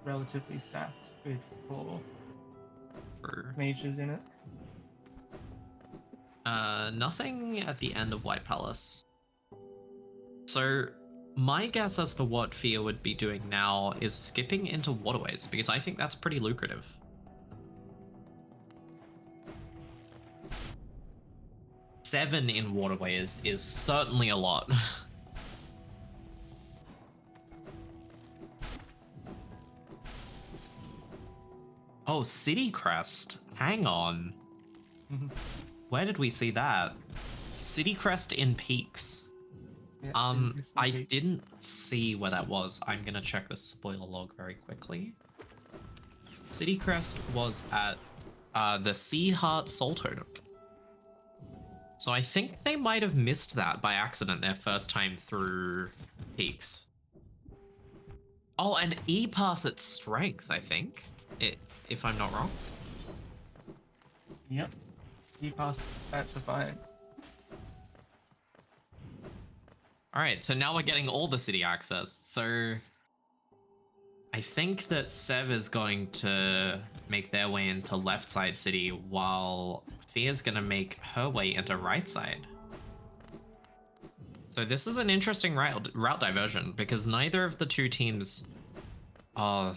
relatively stacked with 4 For mages in it. nothing at the end of White Palace. So my guess as to what Fia would be doing now is skipping into waterways, because I think that's pretty lucrative. Seven in waterways is certainly a lot. Oh, City Crest. Hang on. Where did we see that? City Crest in Peaks. Yeah, I didn't see where that was. I'm gonna check the spoiler log very quickly. City Crest was at the Sea Heart Soul Totem. So I think they might have missed that by accident their first time through Peaks. Oh, and E-Pass at Strength, I think, if I'm not wrong. Yep. He passed that to fine. Alright, so now we're getting all the city access. So I think that Sev is going to make their way into left side city while Fia's going to make her way into right side. So this is an interesting route diversion because neither of the two teams are...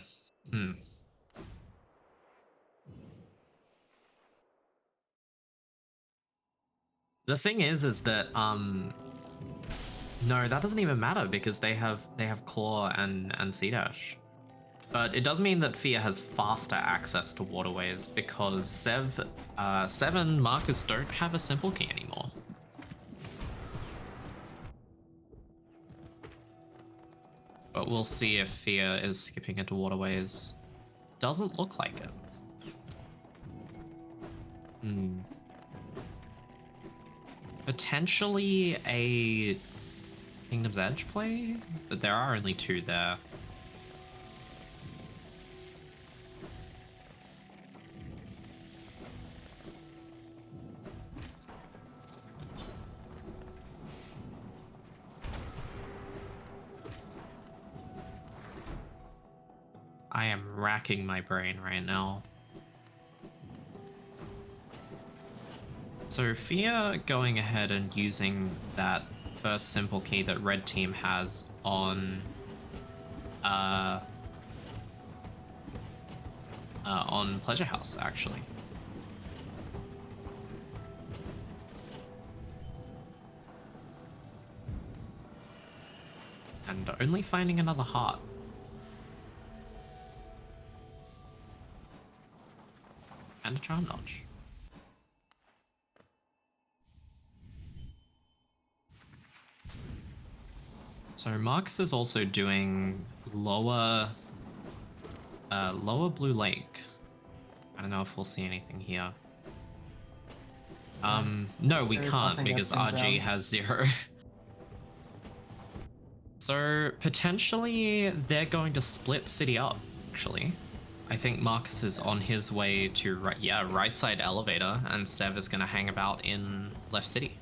The thing is that no, that doesn't even matter because they have Claw and Sea Dash. But it does mean that Fia has faster access to waterways because Sev and Marcus don't have a simple key anymore. But we'll see if Fia is skipping into waterways. Doesn't look like it. Potentially a Kingdom's Edge play, but there are only 2 there. I am racking my brain right now. So Fia going ahead and using that first simple key that red team has on Pleasure House, actually. And only finding another heart. And a charm notch. So Marcus is also doing lower Blue Lake. I don't know if we'll see anything here. No, we can't because RG has 0. So potentially they're going to split city up, actually. I think Marcus is on his way to right side elevator, and Sev is going to hang about in left city.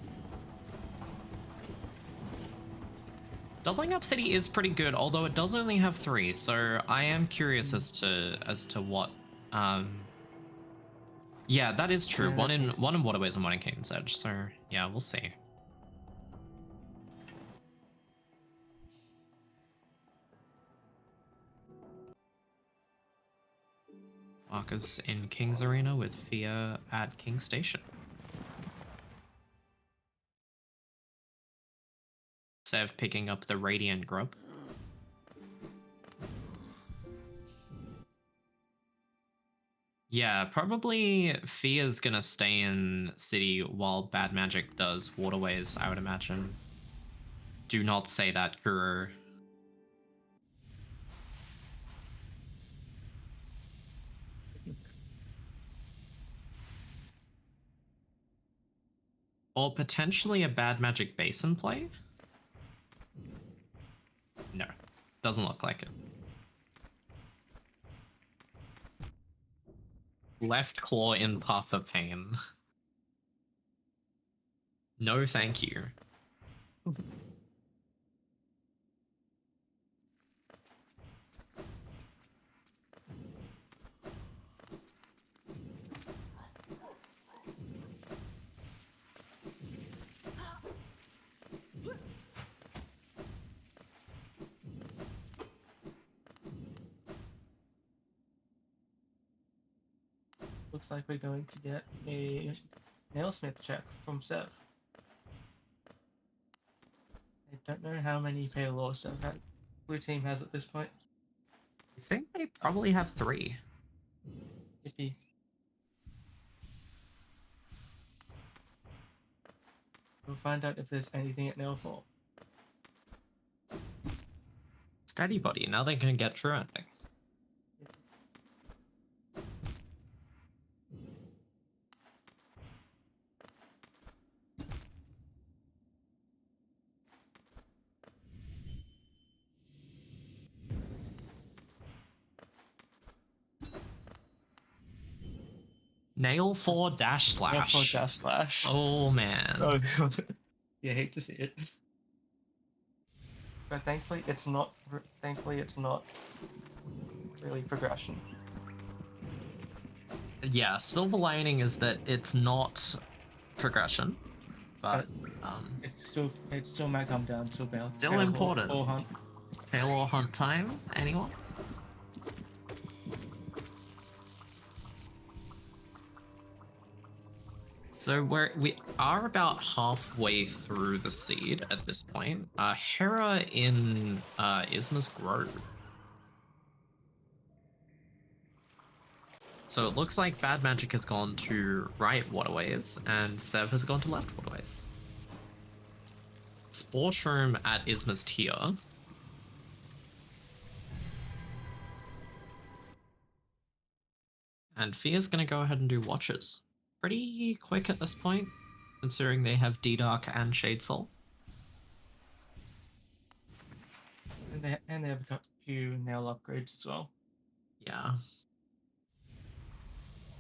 Doubling up city is pretty good, although it does only have 3, so I am curious as to what. Yeah, that is true. One in Waterways and one in Kingdom's Edge. So yeah, we'll see. Marcus in King's Arena with Fia at King Station. Sev picking up the Radiant Grub. Yeah, probably Fia's gonna stay in city while BadMagic does waterways, I would imagine. Do not say that, Kuro. Or potentially a BadMagic basin play? No, doesn't look like it. Left claw in Path of Pain. No, thank you. Looks like we're going to get a nailsmith check from Sev. I don't know how many pale laws that blue team has at this point. I think they probably have 3. Yippee. We'll find out if there's anything at nail 4. Steady body, now they can get true ending. Nail 4 dash slash. Nail 4 dash slash. Oh man. Oh, you hate to see it. But thankfully it's not really progression. Yeah, silver lining is that it's not progression, but it still might come down to about still important. Or hunt. Pale or hunt time? Anyone? So we are about halfway through the seed at this point. Hera in Isma's Grove. So it looks like BadMagic has gone to right waterways and Sev has gone to left waterways. Sports room at Isma's tier. And Fia's gonna go ahead and do watches. Pretty quick at this point, considering they have D-Dark and Shade Soul. And they have a few nail upgrades as well. Yeah.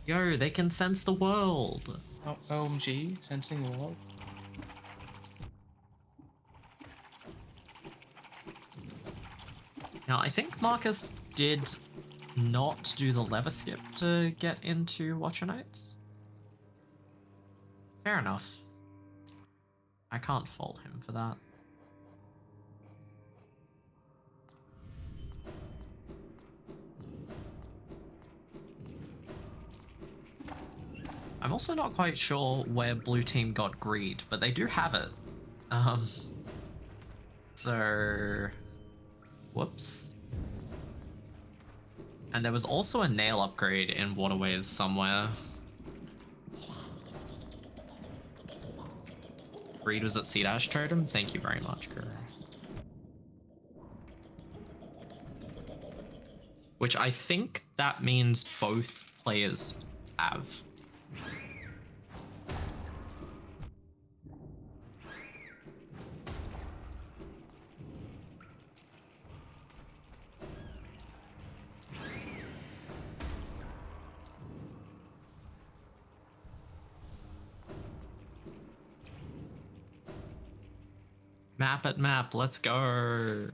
Yo, they can sense the world. Oh, OMG, sensing the world. Now, I think Marcus did not do the lever skip to get into Watcher Notes. Fair enough. I can't fault him for that. I'm also not quite sure where blue team got greed, but they do have it. So whoops. And there was also a nail upgrade in waterways somewhere. Greed was at Sea Dash Totem. Thank you very much, Kuro. Which I think that means both players have. Map at map, let's go.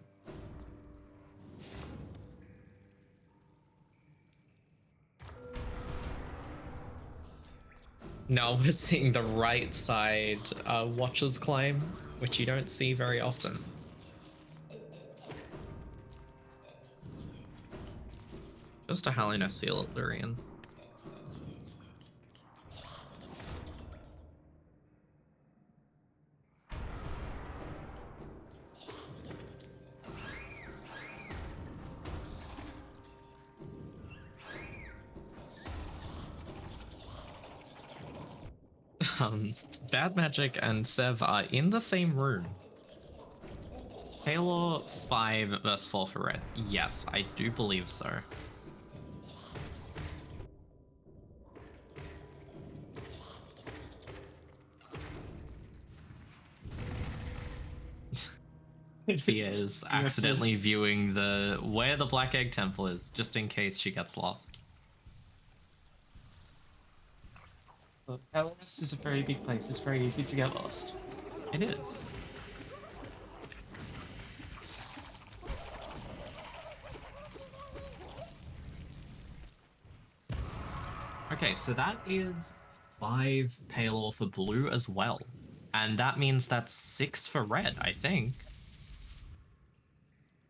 Now we're seeing the right side watcher's claim, which you don't see very often. Just a Halina seal at Lurian. Um, BadMagic and Sev are in the same room. Halo 5 versus 4 for red. Yes, I do believe so. Fia is accidentally viewing where the Black Egg Temple is, just in case she gets lost. Well, Sevaeris is a very big place. It's very easy to get lost. It is. Okay, so that is 5 Palor for blue as well. And that means that's 6 for red, I think.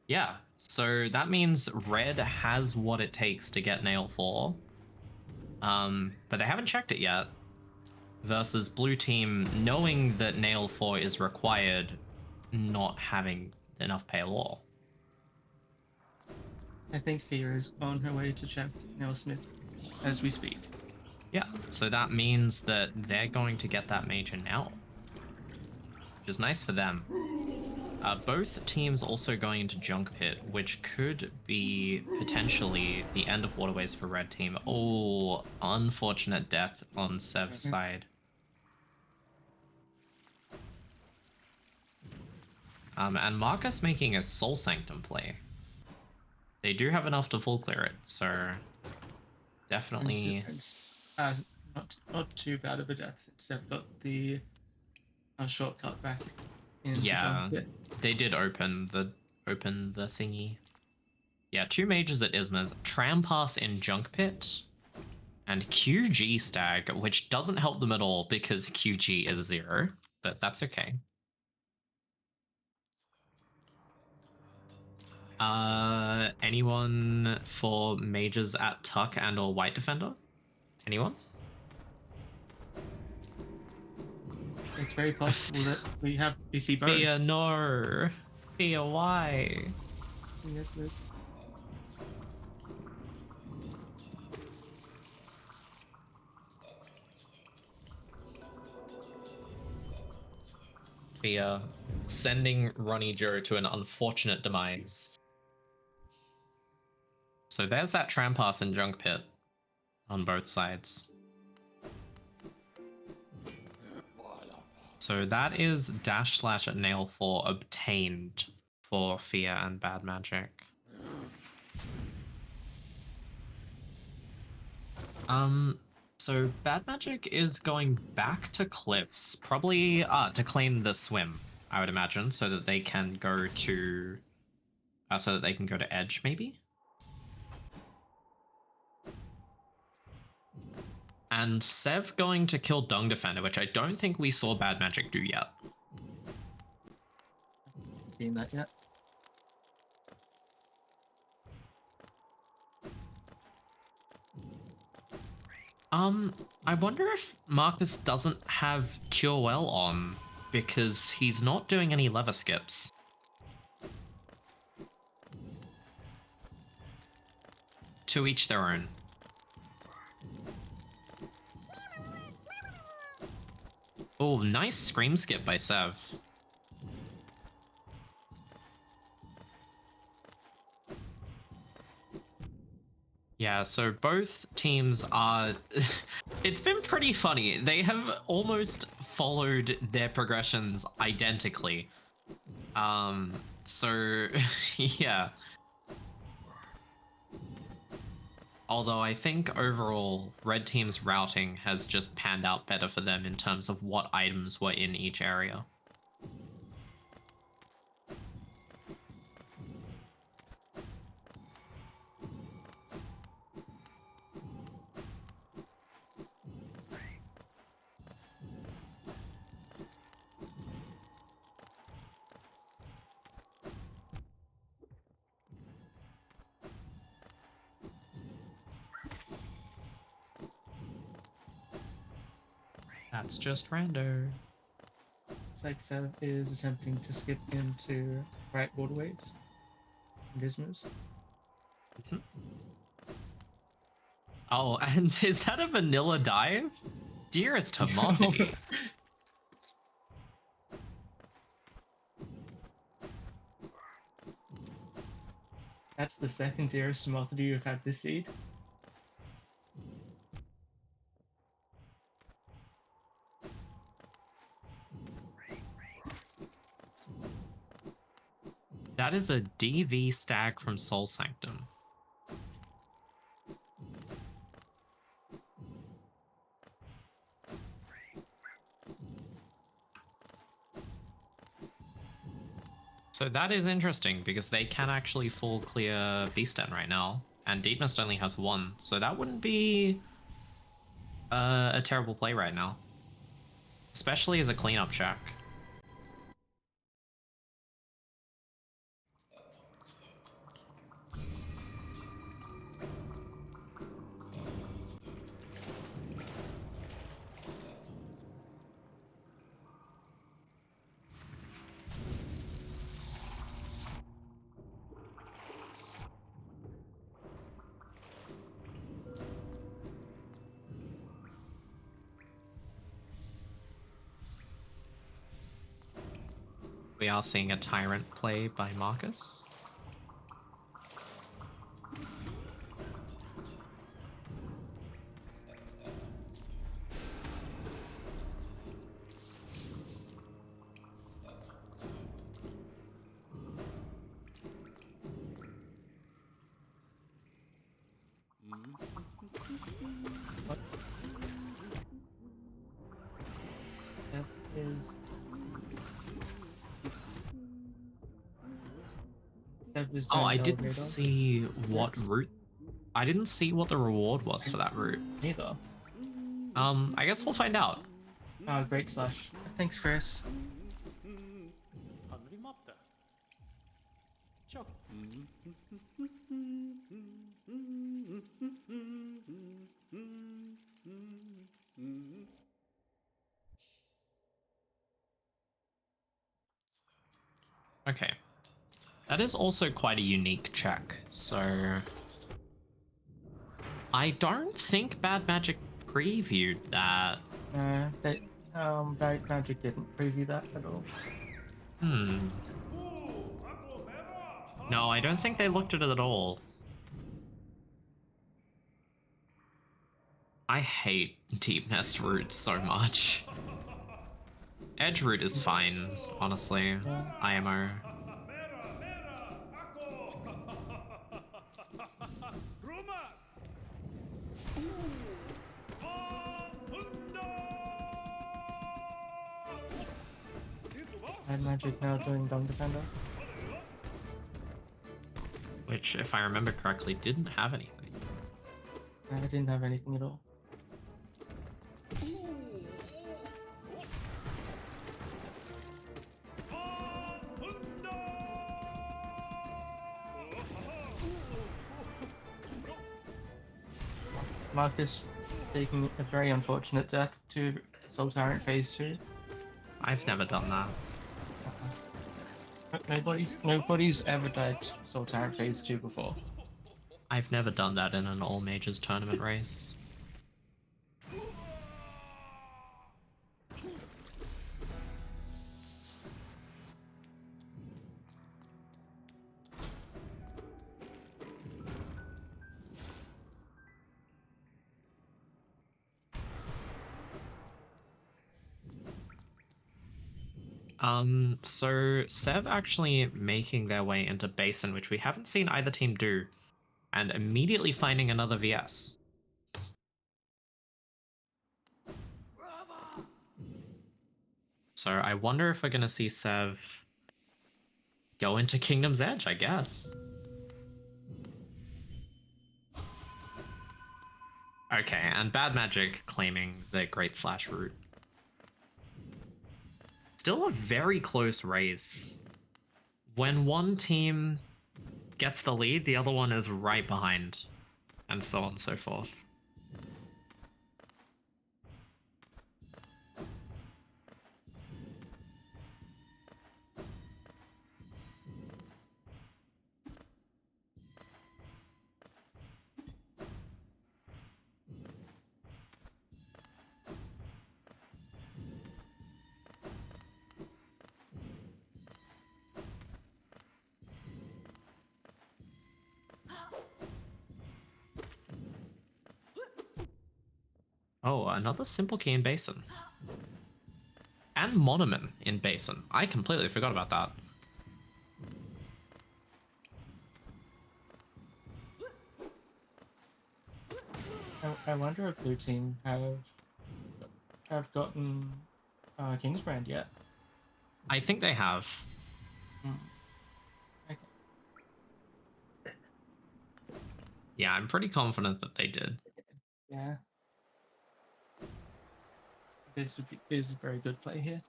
Yeah, so that means red has what it takes to get Nail 4. But they haven't checked it yet. Versus blue team knowing that Nail 4 is required, not having enough Palor. I think Fia is on her way to check Nailsmith as we speak. Yeah, so that means that they're going to get that major now, which is nice for them. Both teams also going into Junk Pit, which could be potentially the end of Waterways for red team. Oh, unfortunate death on Sev's side. And Marcus making a Soul Sanctum play. They do have enough to full clear it, so definitely. Not too bad of a death, except got the shortcut back into Yeah, Junk Pit. they did open the thingy. Yeah, 2 mages at Isma's, Trampass in Junk Pit, and QG Stag, which doesn't help them at all because QG is 0, but that's okay. Anyone for mages at Tuck and or White Defender? Anyone? It's very possible that we see both. Fia, no. Fia, why? We get this. Fia sending Ronnie Joe to an unfortunate demise. So there's that Trampass and Junk Pit on both sides. So that is dash slash at nail 4 obtained for Fia and BadMagic. So BadMagic is going back to cliffs, probably to claim the swim, I would imagine, so that they can go to edge, maybe. And Sev going to kill Dung Defender, which I don't think we saw BadMagic do yet. Haven't seen that yet. I wonder if Marcus doesn't have Cure Well on because he's not doing any lever skips. To each their own. Oh, nice scream skip by Sev. Yeah, so both teams are... It's been pretty funny. They have almost followed their progressions identically. So, yeah. Although I think overall, red team's routing has just panned out better for them in terms of what items were in each area. That's just Rando. It's like Sev is attempting to skip into right waterways. Gizmos. Oh, and is that a vanilla dive? Dearest Hermione. That's the second dearest Hermione you've had this seed. That is a DV stag from Soul Sanctum. So that is interesting because they can actually full clear Beastden right now, and Deep Mist only has one, so that wouldn't be a terrible play right now, especially as a cleanup check. We are seeing a Tyrant play by Marcus. What? That is. Oh, I didn't see what route. I didn't see what the reward was for that route. Neither. I guess we'll find out. Great slash. Thanks, Chris. Okay. That is also quite a unique check, so... I don't think BadMagic previewed that. BadMagic didn't preview that at all. No, I don't think they looked at it at all. I hate Deep Nest routes so much. Edge route is fine, honestly. Yeah. IMO. BadMagic now doing Dumb Defender. Which, if I remember correctly, didn't have anything. I didn't have anything at all. Marcus taking a very unfortunate death to Soul Tyrant Phase 2. I've never done that. Nobody's ever died to Soul Tyrant Phase 2 before. I've never done that in an all majors tournament race. So Sev actually making their way into Basin, which we haven't seen either team do, and immediately finding another VS. So I wonder if we're going to see Sev go into Kingdom's Edge, I guess. Okay, and BadMagic claiming the Great Slash route. Still a very close race. When one team gets the lead, the other one is right behind, and so on and so forth. Oh, another simple key in Basin. And Monoman in Basin. I completely forgot about that. I wonder if blue team have gotten King's Brand yet. I think they have. Hmm. Okay. Yeah, I'm pretty confident that they did. Yeah. This is a very good play here.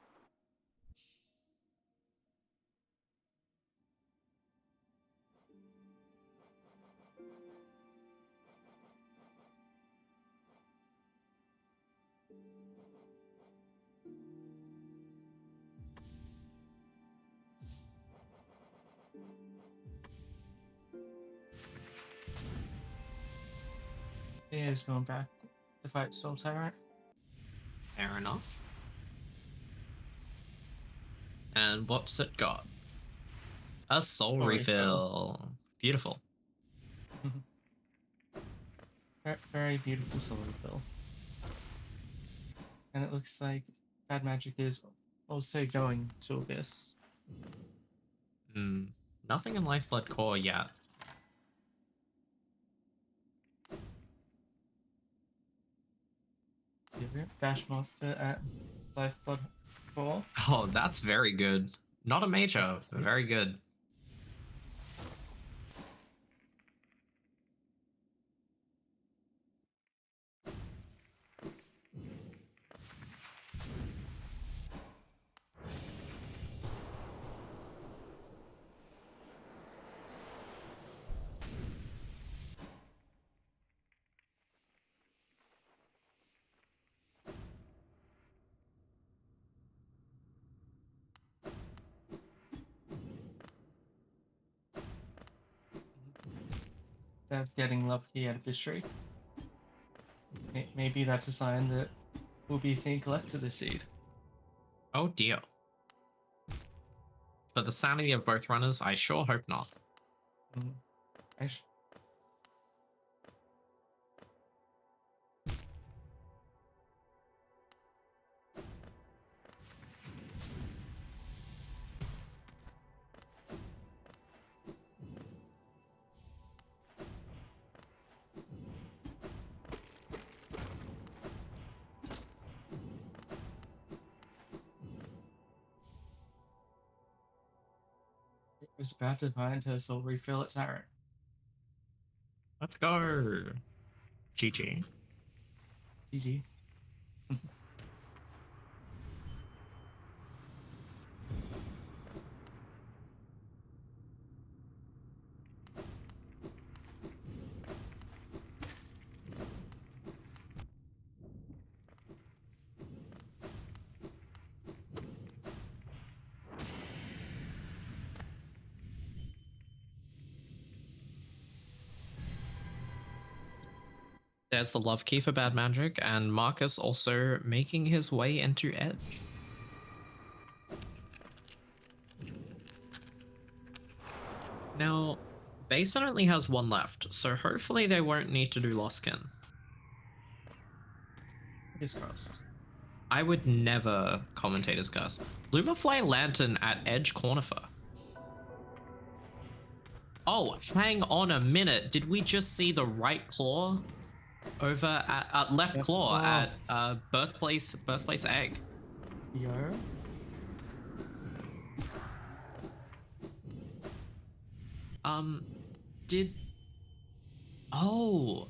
He is going back to fight Soul Tyrant. Fair enough. And what's it got? A soul Soul refill. Beautiful. Very beautiful soul refill. And it looks like BadMagic is also going to Abyss. Nothing in Lifeblood Core yet. Dash Monster at Lifeblood 4. Oh, that's very good. Not a major, but very good. Instead of getting lucky at Abyss Tree. Maybe that's a sign that we'll be seeing Collector this seed. Oh dear. For the sanity of both runners, I sure hope not. I was about to find her soul refill at Tyrant. Let's go. GG. GG. There's the love key for BadMagic, and Marcus also making his way into Edge. Now, Basin only has one left, so hopefully they won't need to do Lostkin. Fingers crossed. I would never commentator's curse. Lumaflame Lantern at Edge Cornifer. Oh, hang on a minute. Did we just see the right claw over at left claw at birthplace egg? Yo. Did oh,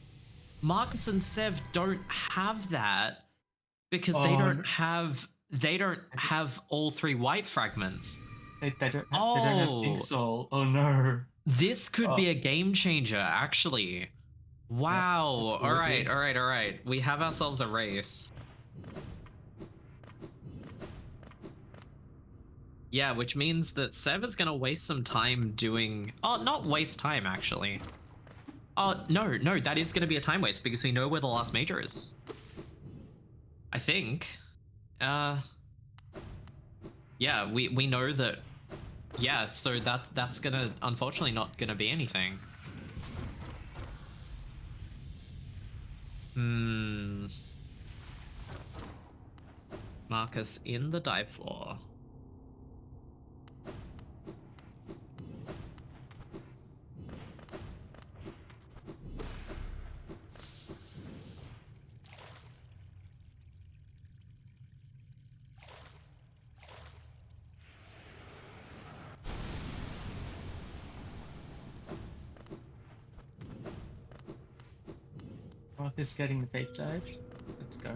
Marcus and Sev don't have that because they don't have all three white fragments. They don't have Pink Soul. Oh no. This could be a game changer, actually. Wow. Yeah, all right. We have ourselves a race. Yeah, which means that Sev is gonna waste some time doing... Oh, not waste time, actually. Oh, no, that is gonna be a time waste because we know where the last major is. I think. Yeah, we know that... Yeah, so that's gonna... Unfortunately not gonna be anything. Marcus in the dive floor. Marcus getting the vape dives. Let's go.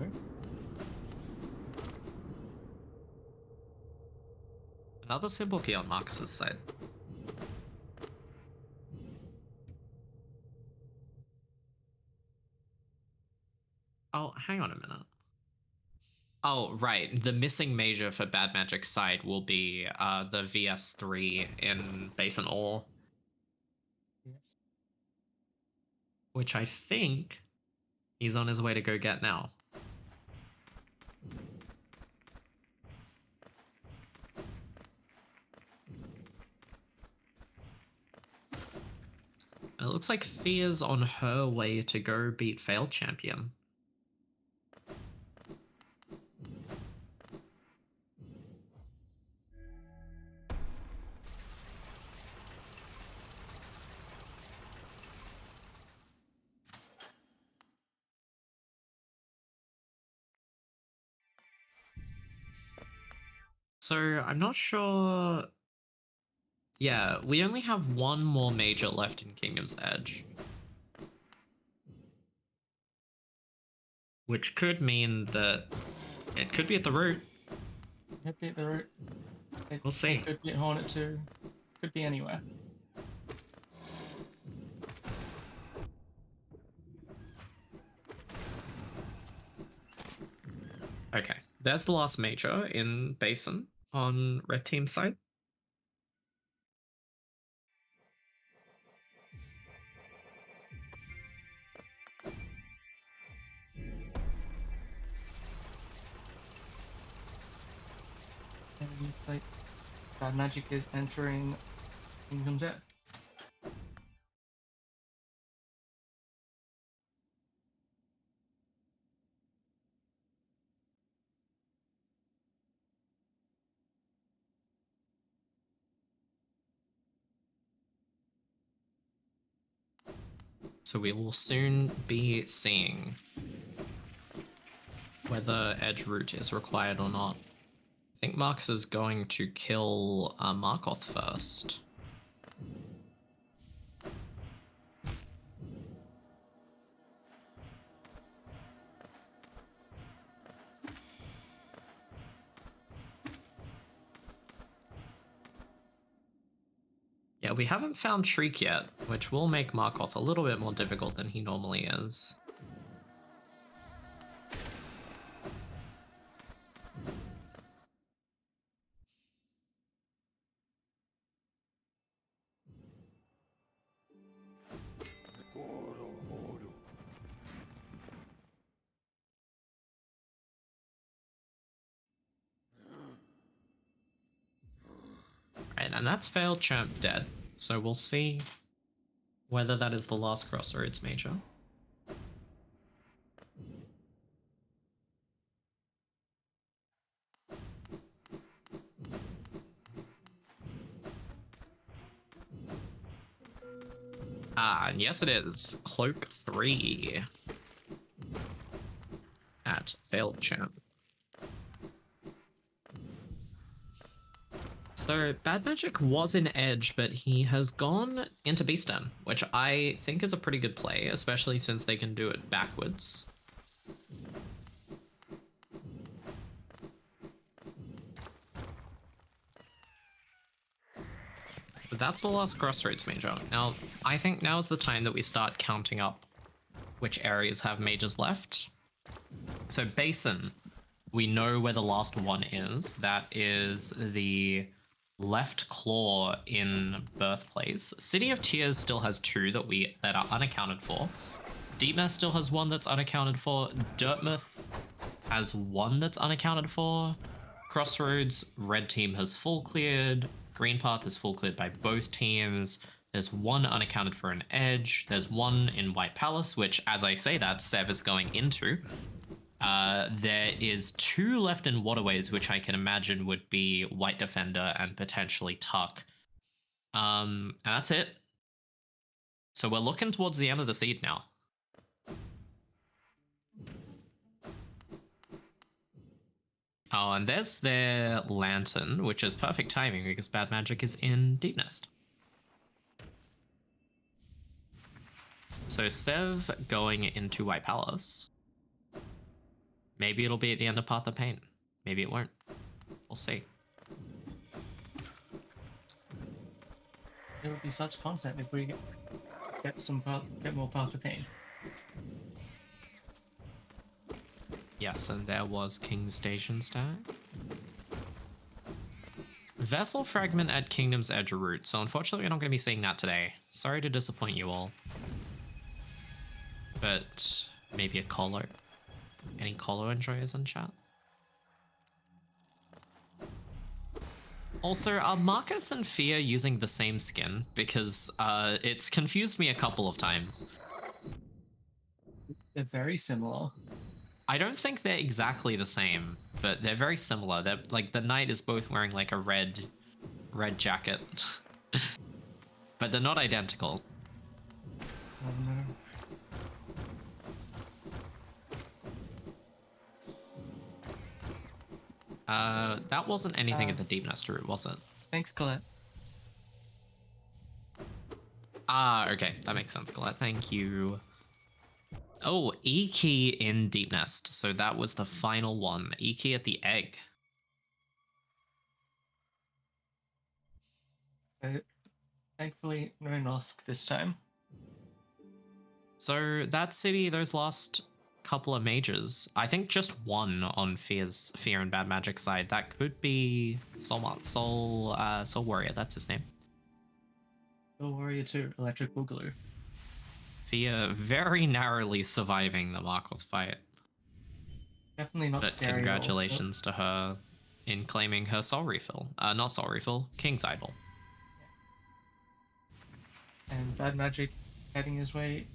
Another symbol key on Marcus's side. Oh, hang on a minute. Oh, right. The missing major for BadMagic side will be the VS3 in Basin Ore. Yes. Which I think he's on his way to go get now. And it looks like Fia's on her way to go beat Failed Champion. So I'm not sure. Yeah, we only have one more major left in Kingdom's Edge. Which could mean that it could be at the root. Could be at the root. We'll see. Could be at Hornet too. Could be anywhere. Okay, there's the last major in Basin on red team side. And it's like BadMagic is entering Kingdom's Edge. So we will soon be seeing whether edge root is required or not. I think Marcus is going to kill Markoth first. Yeah, we haven't found Shriek yet, which will make Markoth a little bit more difficult than he normally is. Right, and that's Failed Champ dead. So we'll see whether that is the last Crossroads major. Ah, and yes it is. Cloak 3 at Failed Champ. So BadMagic was in Edge, but he has gone into Beastin, which I think is a pretty good play, especially since they can do it backwards. But that's the last Crossroads major. Now, I think now's the time that we start counting up which areas have majors left. So Basin, we know where the last one is. That is the left claw in Birthplace. City of Tears still has 2 that are unaccounted for. Deepmare still has 1 that's unaccounted for. Dirtmouth has 1 that's unaccounted for. Crossroads, red team has full cleared. Green path is full cleared by both teams. There's 1 unaccounted for an edge. There's 1 in White Palace, which, as I say that, Sev is going into. There is 2 left in waterways, which I can imagine would be White Defender and potentially Tuck. And that's it. So we're looking towards the end of the seed now. Oh, and there's their Lantern, which is perfect timing because BadMagic is in Deep Nest. So Sev going into White Palace. Maybe it'll be at the end of Path of Pain. Maybe it won't. We'll see. It would be such content if we get more Path of Pain. Yes, and there was King Station Stag. Vessel Fragment at Kingdom's Edge route. So unfortunately, we're not going to be seeing that today. Sorry to disappoint you all. But maybe a Colo. Any Colo enjoyers in chat? Also, are Marcus and Fia using the same skin? Because it's confused me a couple of times. They're very similar. I don't think they're exactly the same, but they're very similar. They're like the knight is both wearing like a red jacket, but they're not identical. Oh, no. That wasn't anything at the Deep Nest route, was it? Thanks, Colette. Ah, okay, that makes sense, Colette. Thank you. Oh, E-key in Deep Nest. So that was the final one. E-key at the egg. Thankfully, no Nosk this time. So that city, those last couple of mages, I think just one on Fear and BadMagic side. That could be Soul Warrior. That's his name. Soul Warrior 2, Electric Boogaloo. Fear very narrowly surviving the Markov fight. Definitely not but scary. Congratulations to her in claiming her Soul Refill. Not Soul Refill, King's Idol. And BadMagic heading his way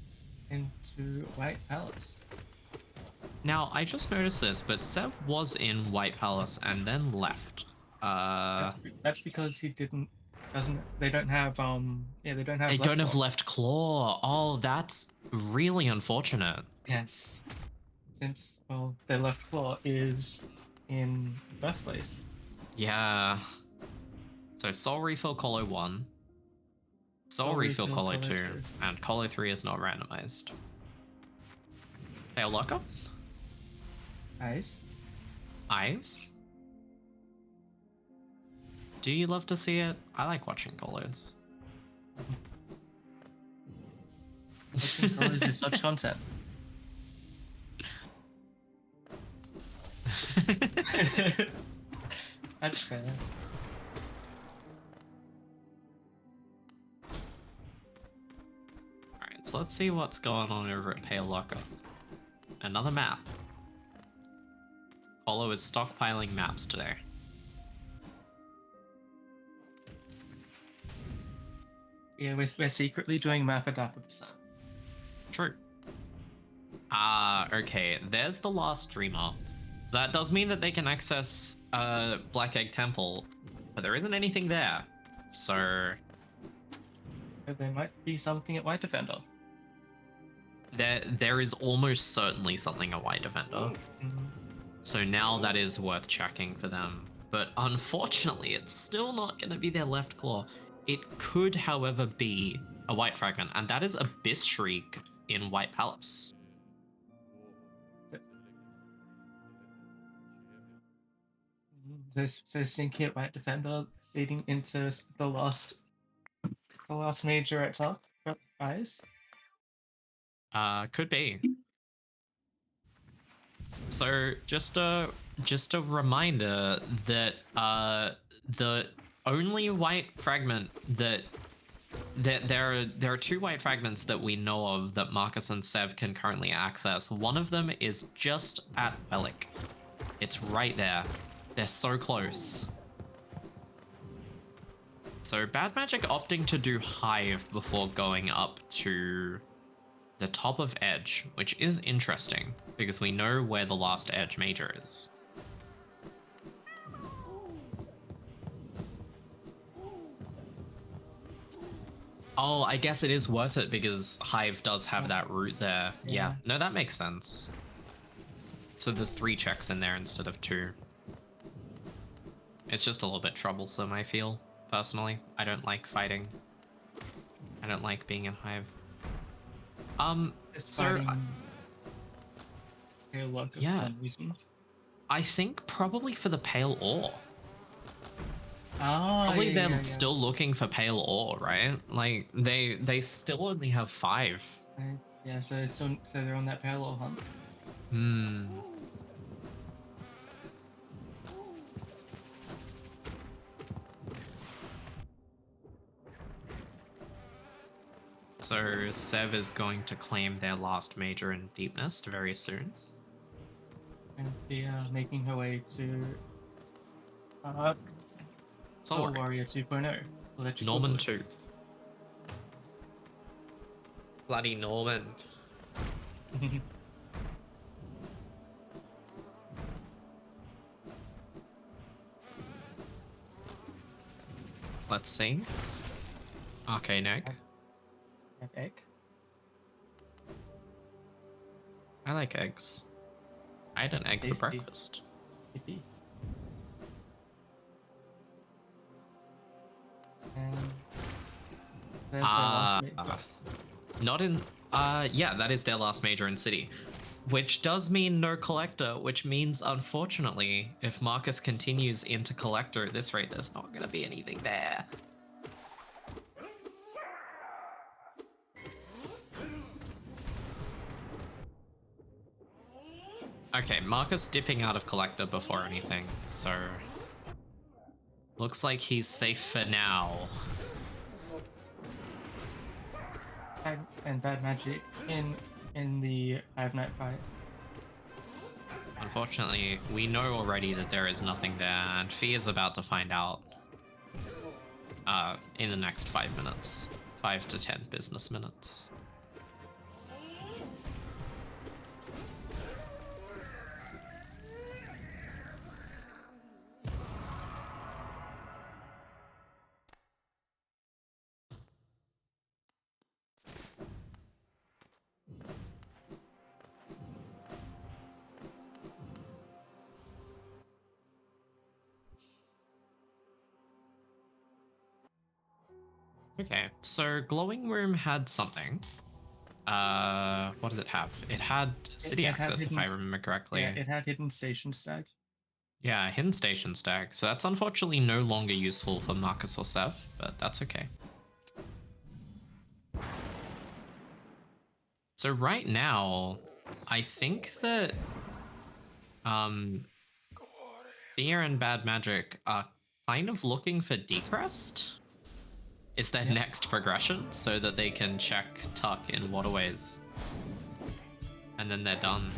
into White Palace. Now, I just noticed this, but Sev was in White Palace and then left. That's because he they don't have left claw. Oh, that's really unfortunate. Yes. Since their left claw is in birthplace. Yeah. So Soul Refill Colo 1. Soul Refill Colo 2. And Colo 3 is not randomized. Hey, Locker? Eyes? Do you love to see it? I like watching Colos. Watching Colos is such content. That's fair. Alright, so let's see what's going on over at Pale Locker. Another map. Polo is stockpiling maps today. Yeah, we're secretly doing map adaptation. True. Okay, there's the last streamer. That does mean that they can access Black Egg Temple, but there isn't anything there. So there might be something at White Defender. There is almost certainly something at White Defender. So now that is worth checking for them. But unfortunately, it's still not going to be their left claw. It could, however, be a White Fragment, and that is Abyss Shriek in White Palace. So Stinky at White Defender leading into the last major at top. Eyes. Could be. So just a reminder that the only white fragment that there are 2 white fragments that we know of that Marcus and Sev can currently access. One of them is just at Relic. It's right there. They're so close. So BadMagic opting to do Hive before going up to the top of Edge, which is interesting because we know where the last Edge Major is. Oh, I guess it is worth it because Hive does have that route there. Yeah. No, that makes sense. So there's 3 checks in there instead of 2. It's just a little bit troublesome, I feel, personally. I don't like fighting. I don't like being in Hive. Just so fighting pale luck for some reason. I think probably for the pale ore. Oh, Probably they're still looking for pale ore, right? Like they still only have 5. Yeah, so they're on that pale ore hunt. Hmm. So Sev is going to claim their last major in Deepness very soon. And Thea making her way to Soul Warrior 2.0. Norman 2. Bloody Norman. Let's see. Arcane egg. Egg? I like eggs. I had an egg for breakfast. Yippee. And there's their last major. Not in... yeah, that is their last major in City. Which does mean no Collector, which means, unfortunately, if Marcus continues into Collector at this rate, there's not going to be anything there. Okay, Marcus dipping out of Collector before anything, so... Looks like he's safe for now. And BadMagic in the Hive Knight fight. Unfortunately, we know already that there is nothing there, and Fee is about to find out in the next 5 minutes. 5 to 10 business minutes. Okay, so Glowing Room had something. What did it have? It had city access, if I remember correctly. Yeah, it had hidden station stack. Yeah, hidden station stack. So that's unfortunately no longer useful for Marcus or Sev, but that's okay. So right now, I think that Thea and BadMagic are kind of looking for Decrest. Is their next progression so that they can check Tuck in Waterways. And then they're done.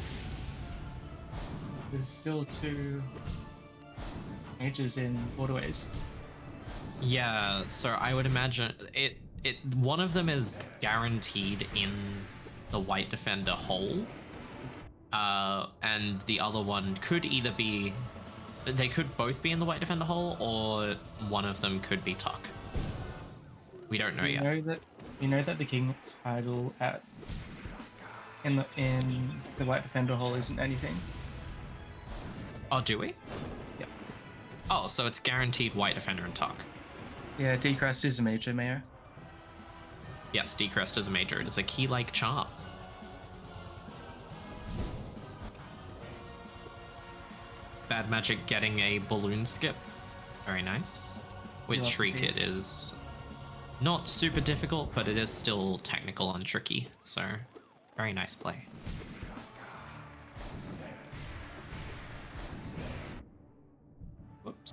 There's still 2 majors in Waterways. Yeah, so I would imagine one of them is guaranteed in the White Defender hole. And the other one could either be... They could both be in the White Defender hole, or one of them could be Tuck. We don't know yet. You know that the King's title in the White Defender hole isn't anything. Oh, do we? Yep. Oh, so it's guaranteed White Defender and Tuck. Yeah, Decrest is a major, Mayor. Yes, Decrest is a major. It is a key-like charm. BadMagic getting a balloon skip. Very nice. With Shriek, it is not super difficult, but it is still technical and tricky. So, very nice play. Whoops.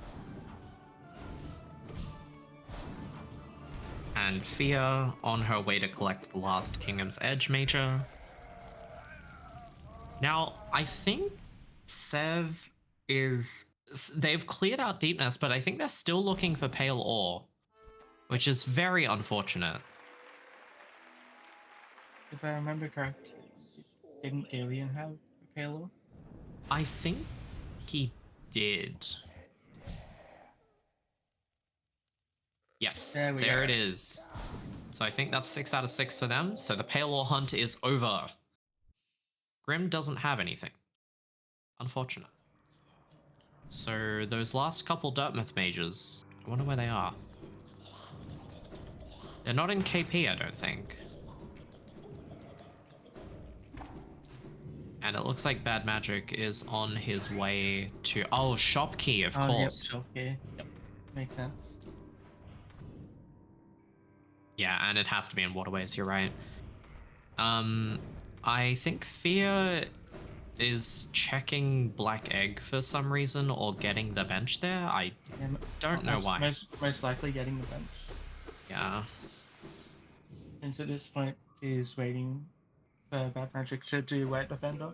And Fia on her way to collect the last Kingdom's Edge major. Now, I think Sev is... They've cleared out Deepness, but I think they're still looking for Pale Ore, which is very unfortunate. If I remember correctly, didn't Alien have a payload? I think he did. Yes, There we there go. it is. So I think that's 6 out of 6 for them. So the Palor hunt is over. Grim doesn't have anything. Unfortunate. So those last couple Dirtmouth mages, I wonder where they are. They're not in KP, I don't think. And it looks like BadMagic is on his way to... Oh, Shopkey, of Oh, yep, course. okay. Yep. Makes sense. Yeah, and it has to be in Waterways, you're right. I think Fear is checking Black Egg for some reason or getting the bench there. I don't know why. Most likely getting the bench. Yeah. And at this point, he's waiting for BadMagic to do White Defender.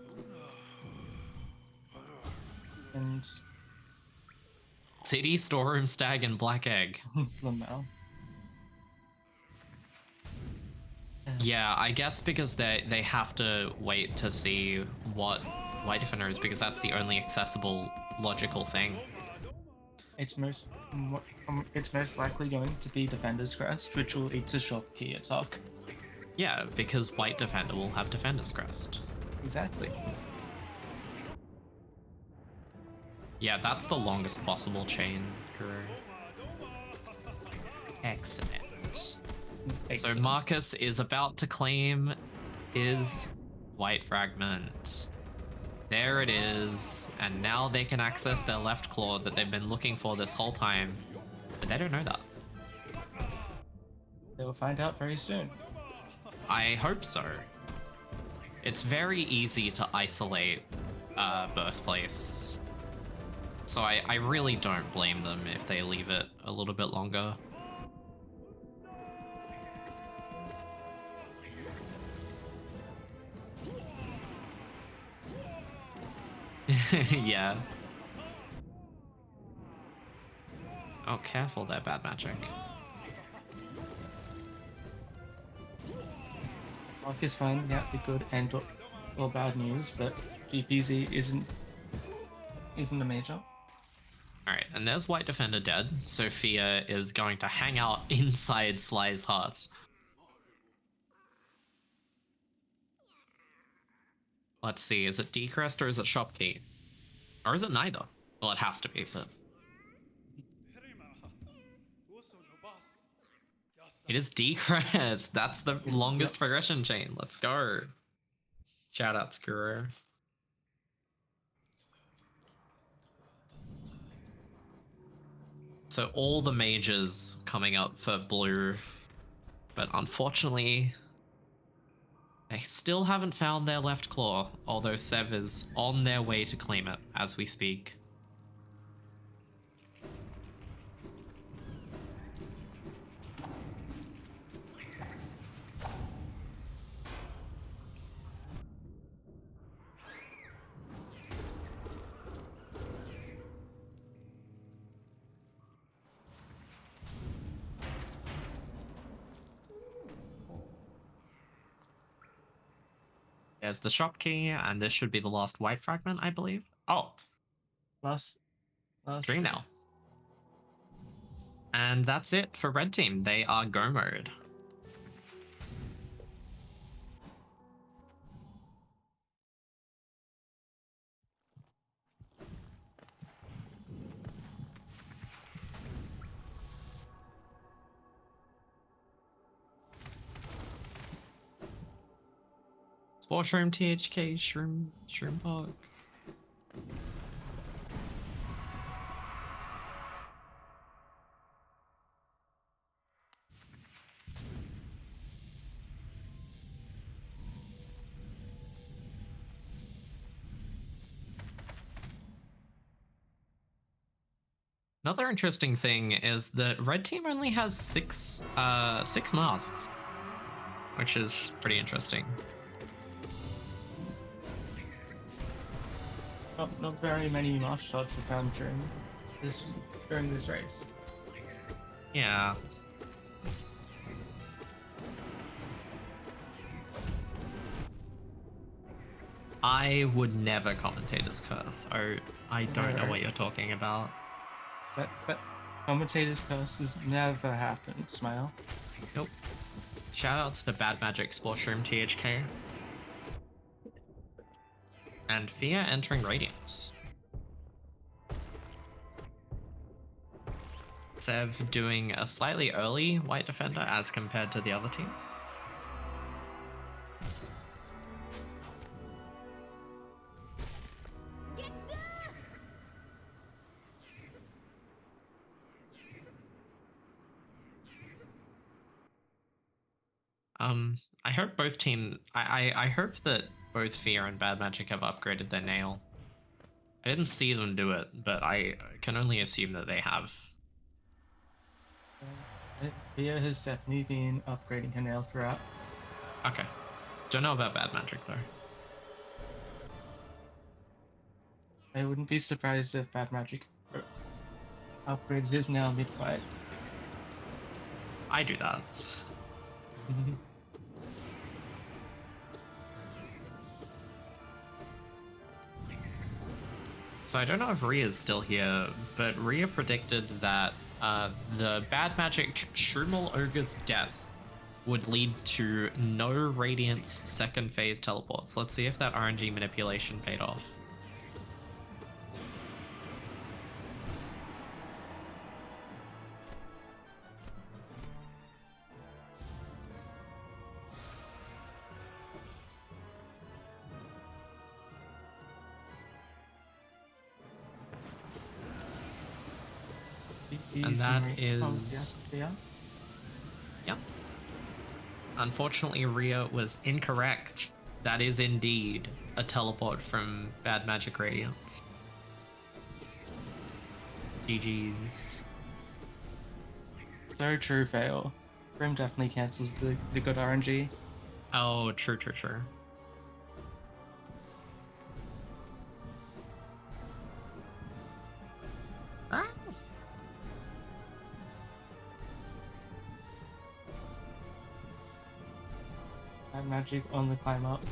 And City, Storeroom Stag, and Black Egg. Lamel. Yeah, I guess because they have to wait to see what White Defender is, because that's the only accessible logical thing. It's most likely going to be Defender's Crest, which will eat a Shopkey attack. Yeah, because White Defender will have Defender's Crest. Exactly. Yeah, that's the longest possible chain, Guru. Excellent. So Marcus is about to claim his White Fragment. There it is. And now they can access their left claw that they've been looking for this whole time. But they don't know that. They will find out very soon. I hope so. It's very easy to isolate Birthplace. So I really don't blame them if they leave it a little bit longer. Yeah. Oh, careful there, BadMagic. Mark is finding out the good and or bad news that GPZ isn't a major. Alright, and there's White Defender dead. Sophia is going to hang out inside Sly's heart. Let's see, is it Decrest or is it Shopkey? Or is it neither? Well, it has to be, but... It is Decrest! That's the longest progression chain. Let's go. Shout out, Skuro. So all the mages coming up for blue, but unfortunately, they still haven't found their left claw, although Sev is on their way to claim it as we speak. There's the shop key, and this should be the last white fragment, I believe. Oh, Last dream now. And that's it for red team. They are go mode. Sports Room, THK, Shroom Park. Another interesting thing is that red team only has six masks, which is pretty interesting. Not very many mask shots were found during this race. Yeah. I would never commentator's curse. Oh, I don't know Word. what you're talking about. But commentator's curse has never happened, Smile. Nope. Shoutouts to BadMagic Sportsroom THK. And Fia entering Radiance. Sev doing a slightly early white defender as compared to the other team. I hope both teams. I hope that both Fia and BadMagic have upgraded their nail. I didn't see them do it, but I can only assume that they have. Fia has definitely been upgrading her nail throughout. Okay. Don't know about BadMagic though. I wouldn't be surprised if BadMagic upgraded his nail mid-fight. I do that. So I don't know if Rhea's still here, but Rhea predicted that the BadMagic Shroomal Ogre's death would lead to no Radiance second phase teleports. Let's see if that RNG manipulation paid off. And that is... yeah. Yep. Unfortunately, Rhea was incorrect. That is indeed a teleport from BadMagic Radiance. GG's. So true, fail. Grim definitely cancels the good RNG. Oh, true, true, true. Ah. BadMagic on the climb up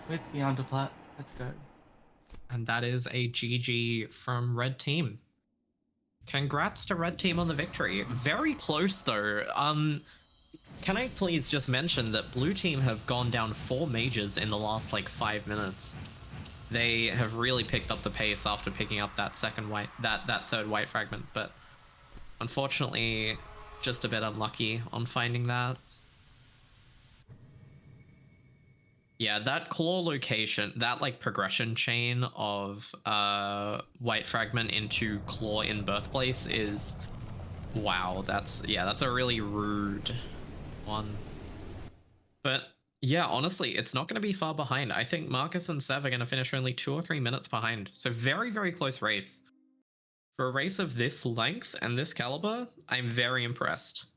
with Beyond the Plat. Let's go. And that is a GG from Red Team. Congrats to Red Team on the victory. Very close though. Can I please just mention that Blue Team have gone down 4 mages in the last like 5 minutes. They have really picked up the pace after picking up that third white fragment, but unfortunately just a bit unlucky on finding that. Yeah, that claw location, that like progression chain of white fragment into claw in birthplace is wow, that's a really rude one. But yeah, honestly, it's not going to be far behind. I think Marcus and Sev are going to finish only 2 or 3 minutes behind. So very, very close race. For a race of this length and this caliber, I'm very impressed.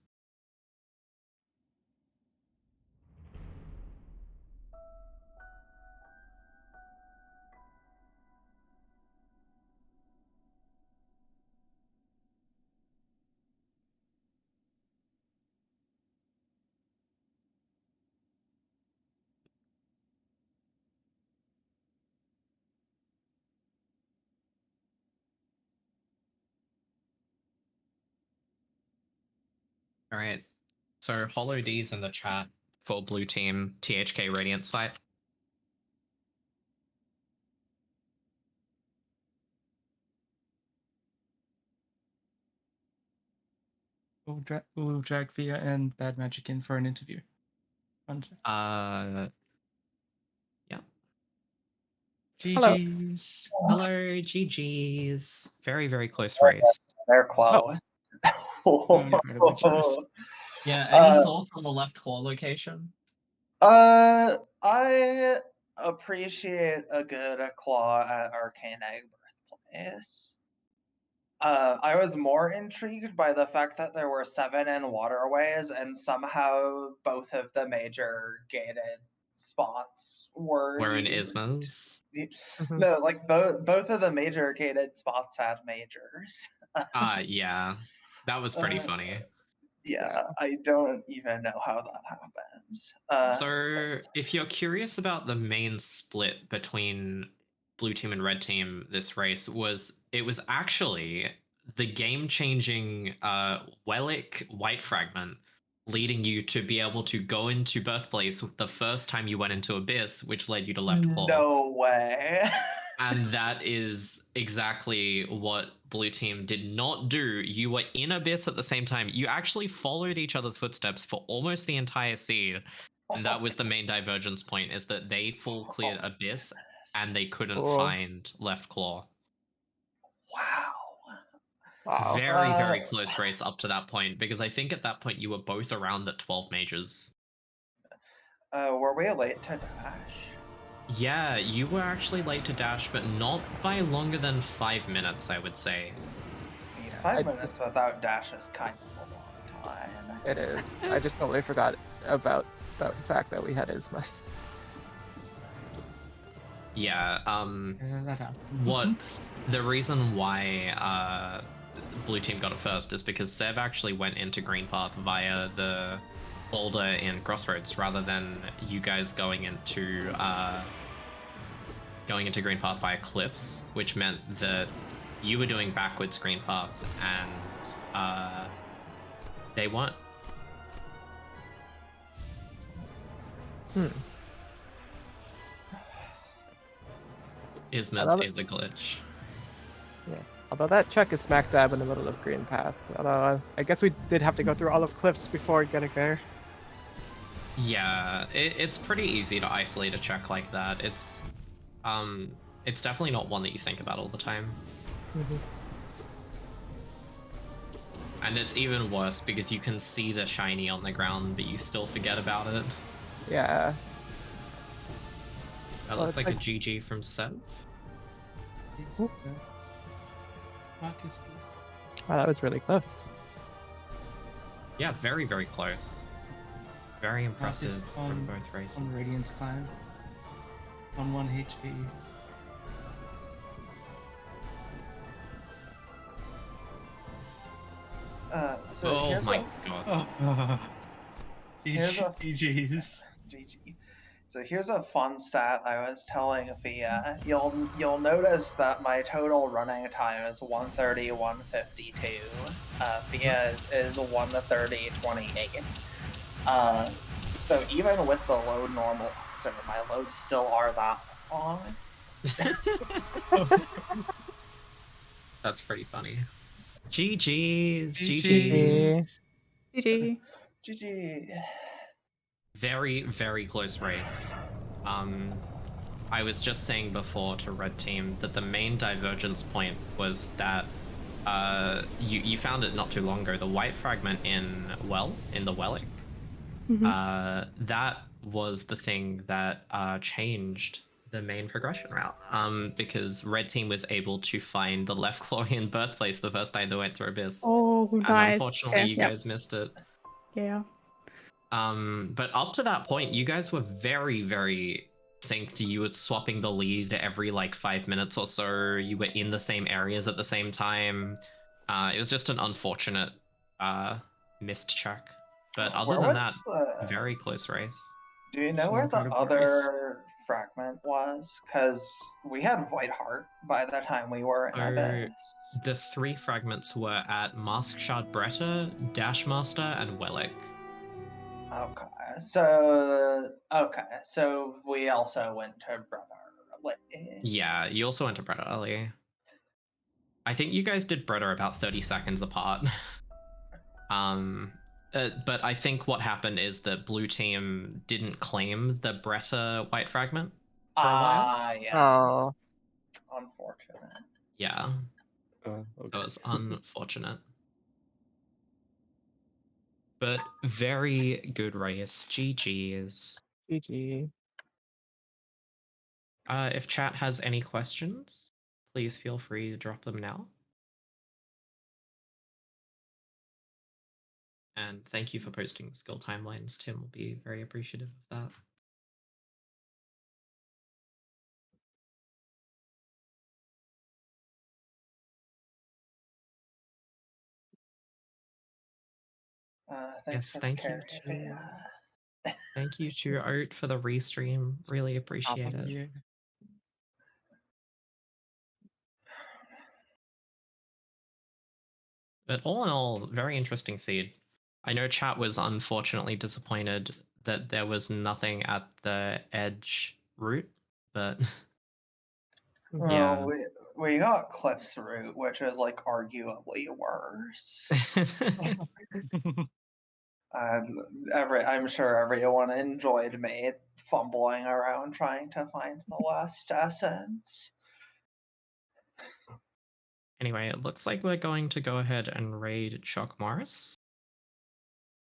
All right. So Hollow D's in the chat for Blue Team THK Radiance fight. We'll drag Fia and BadMagic in for an interview. Yeah. GG's. Hello, GG's. Very, very close race. They're close. Incredibly close. Yeah, any thoughts on the left claw location? I appreciate a good claw at Arcane Egg Birthplace. I was more intrigued by the fact that there were 7 in waterways and somehow both of the major gated spots were in used. Ismas. No, like both of the major gated spots had majors. Yeah. That was pretty funny. Yeah, I don't even know how that happened. questions. So, if you're curious about the main split between blue team and red team this race, it was actually the game-changing Wellick white fragment leading you to be able to go into birthplace the first time you went into Abyss, which led you to left claw. No way. And that is exactly what blue team did not do. You were in Abyss at the same time. You actually followed each other's footsteps for almost the entire seed. And that was the main divergence point, is that they full cleared Oh, Abyss goodness. and they couldn't Cool. find left claw. Wow. Wow. Very close race up to that point, because I think at that point you were both around at 12 majors. Were we late to dash? Yeah, you were actually late to dash, but not by longer than 5 minutes, I would say. I mean, Yeah, 5 minutes without dash is kind of a long time. It is. I just totally forgot about the fact that we had Ismas. Yeah, That happened. what the reason why blue team got it first is because Sev actually went into green path via the folder in Crossroads rather than you guys going into green path via cliffs, which meant that you were doing backwards green path and they weren't. Ismas is a glitch. Yeah. Although that check is smack dab in the middle of green path. Although I guess we did have to go through all of cliffs before getting there. Yeah, it's pretty easy to isolate a check like that. It's definitely not one that you think about all the time. Mm-hmm. And it's even worse because you can see the shiny on the ground, but you still forget about it. Yeah. That Well, looks it's like a like- GG from Sev. Ooh. Wow, that was really close. Yeah, very close. Very impressive on- from both races. On Radiant's time. On 1 HP. So Oh here's my god. Oh. Here's a- GG's. GG. So here's a fun stat I was telling Fia. You'll notice that my total running time is 1:30, 1:52. Fia's is 1:30:28. So even with the load normal, so my loads still are that long. That's pretty funny. GG's. GG's. GG. GG. Very close race. I was just saying before to red team that the main divergence point was that you found it not too long ago, the white fragment in the Wellick. That was the thing that changed the main progression route, because red team was able to find the left claw in birthplace the first time they went through Abyss. Oh, And nice. unfortunately Okay, you yep. guys missed it. Yeah. But up to that point, you guys were very synced. You were swapping the lead every like 5 minutes or so. You were in the same areas at the same time. It was just an unfortunate missed check. But other Where than was that, very close race. Do you know where the Incredible other fragment was? Because we had White Heart by the time we were in So, Abyss. the 3 fragments were at Mask Shard Bretta, Dashmaster, and Wellick. Okay, so we also went to Brother. Yeah, you also went to Bretta early. I think you guys did Bretta about 30 seconds apart. But I think what happened is that blue team didn't claim the Bretta white fragment for a while. Yeah. Oh. Unfortunate. Yeah, Okay. so it's unfortunate. But very good race. GG's. GG. If chat has any questions, please feel free to drop them now. And thank you for posting skill timelines. Tim will be very appreciative of that. Thanks Yes, for thank the you carry, too. Fia. Thank you to Oat for the restream. Really Oh, appreciate thank it. you. But all in all, very interesting seed. I know chat was unfortunately disappointed that there was nothing at the edge route, but yeah. Oh, we got Cliff's route, which is like arguably worse. And I'm sure everyone enjoyed me fumbling around trying to find the last essence. Anyway, it looks like we're going to go ahead and raid Shock Morris.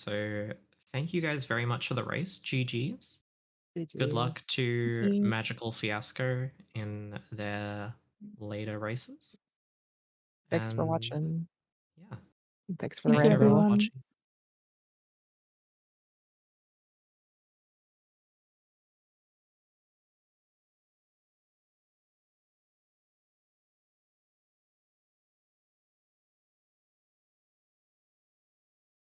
So thank you guys very much for the race. GG's. Good GG. luck to GG. Magical Fiasco in their later races. Thanks for And watching. yeah, Thanks for the Thank you, thank you everyone for everyone. watching.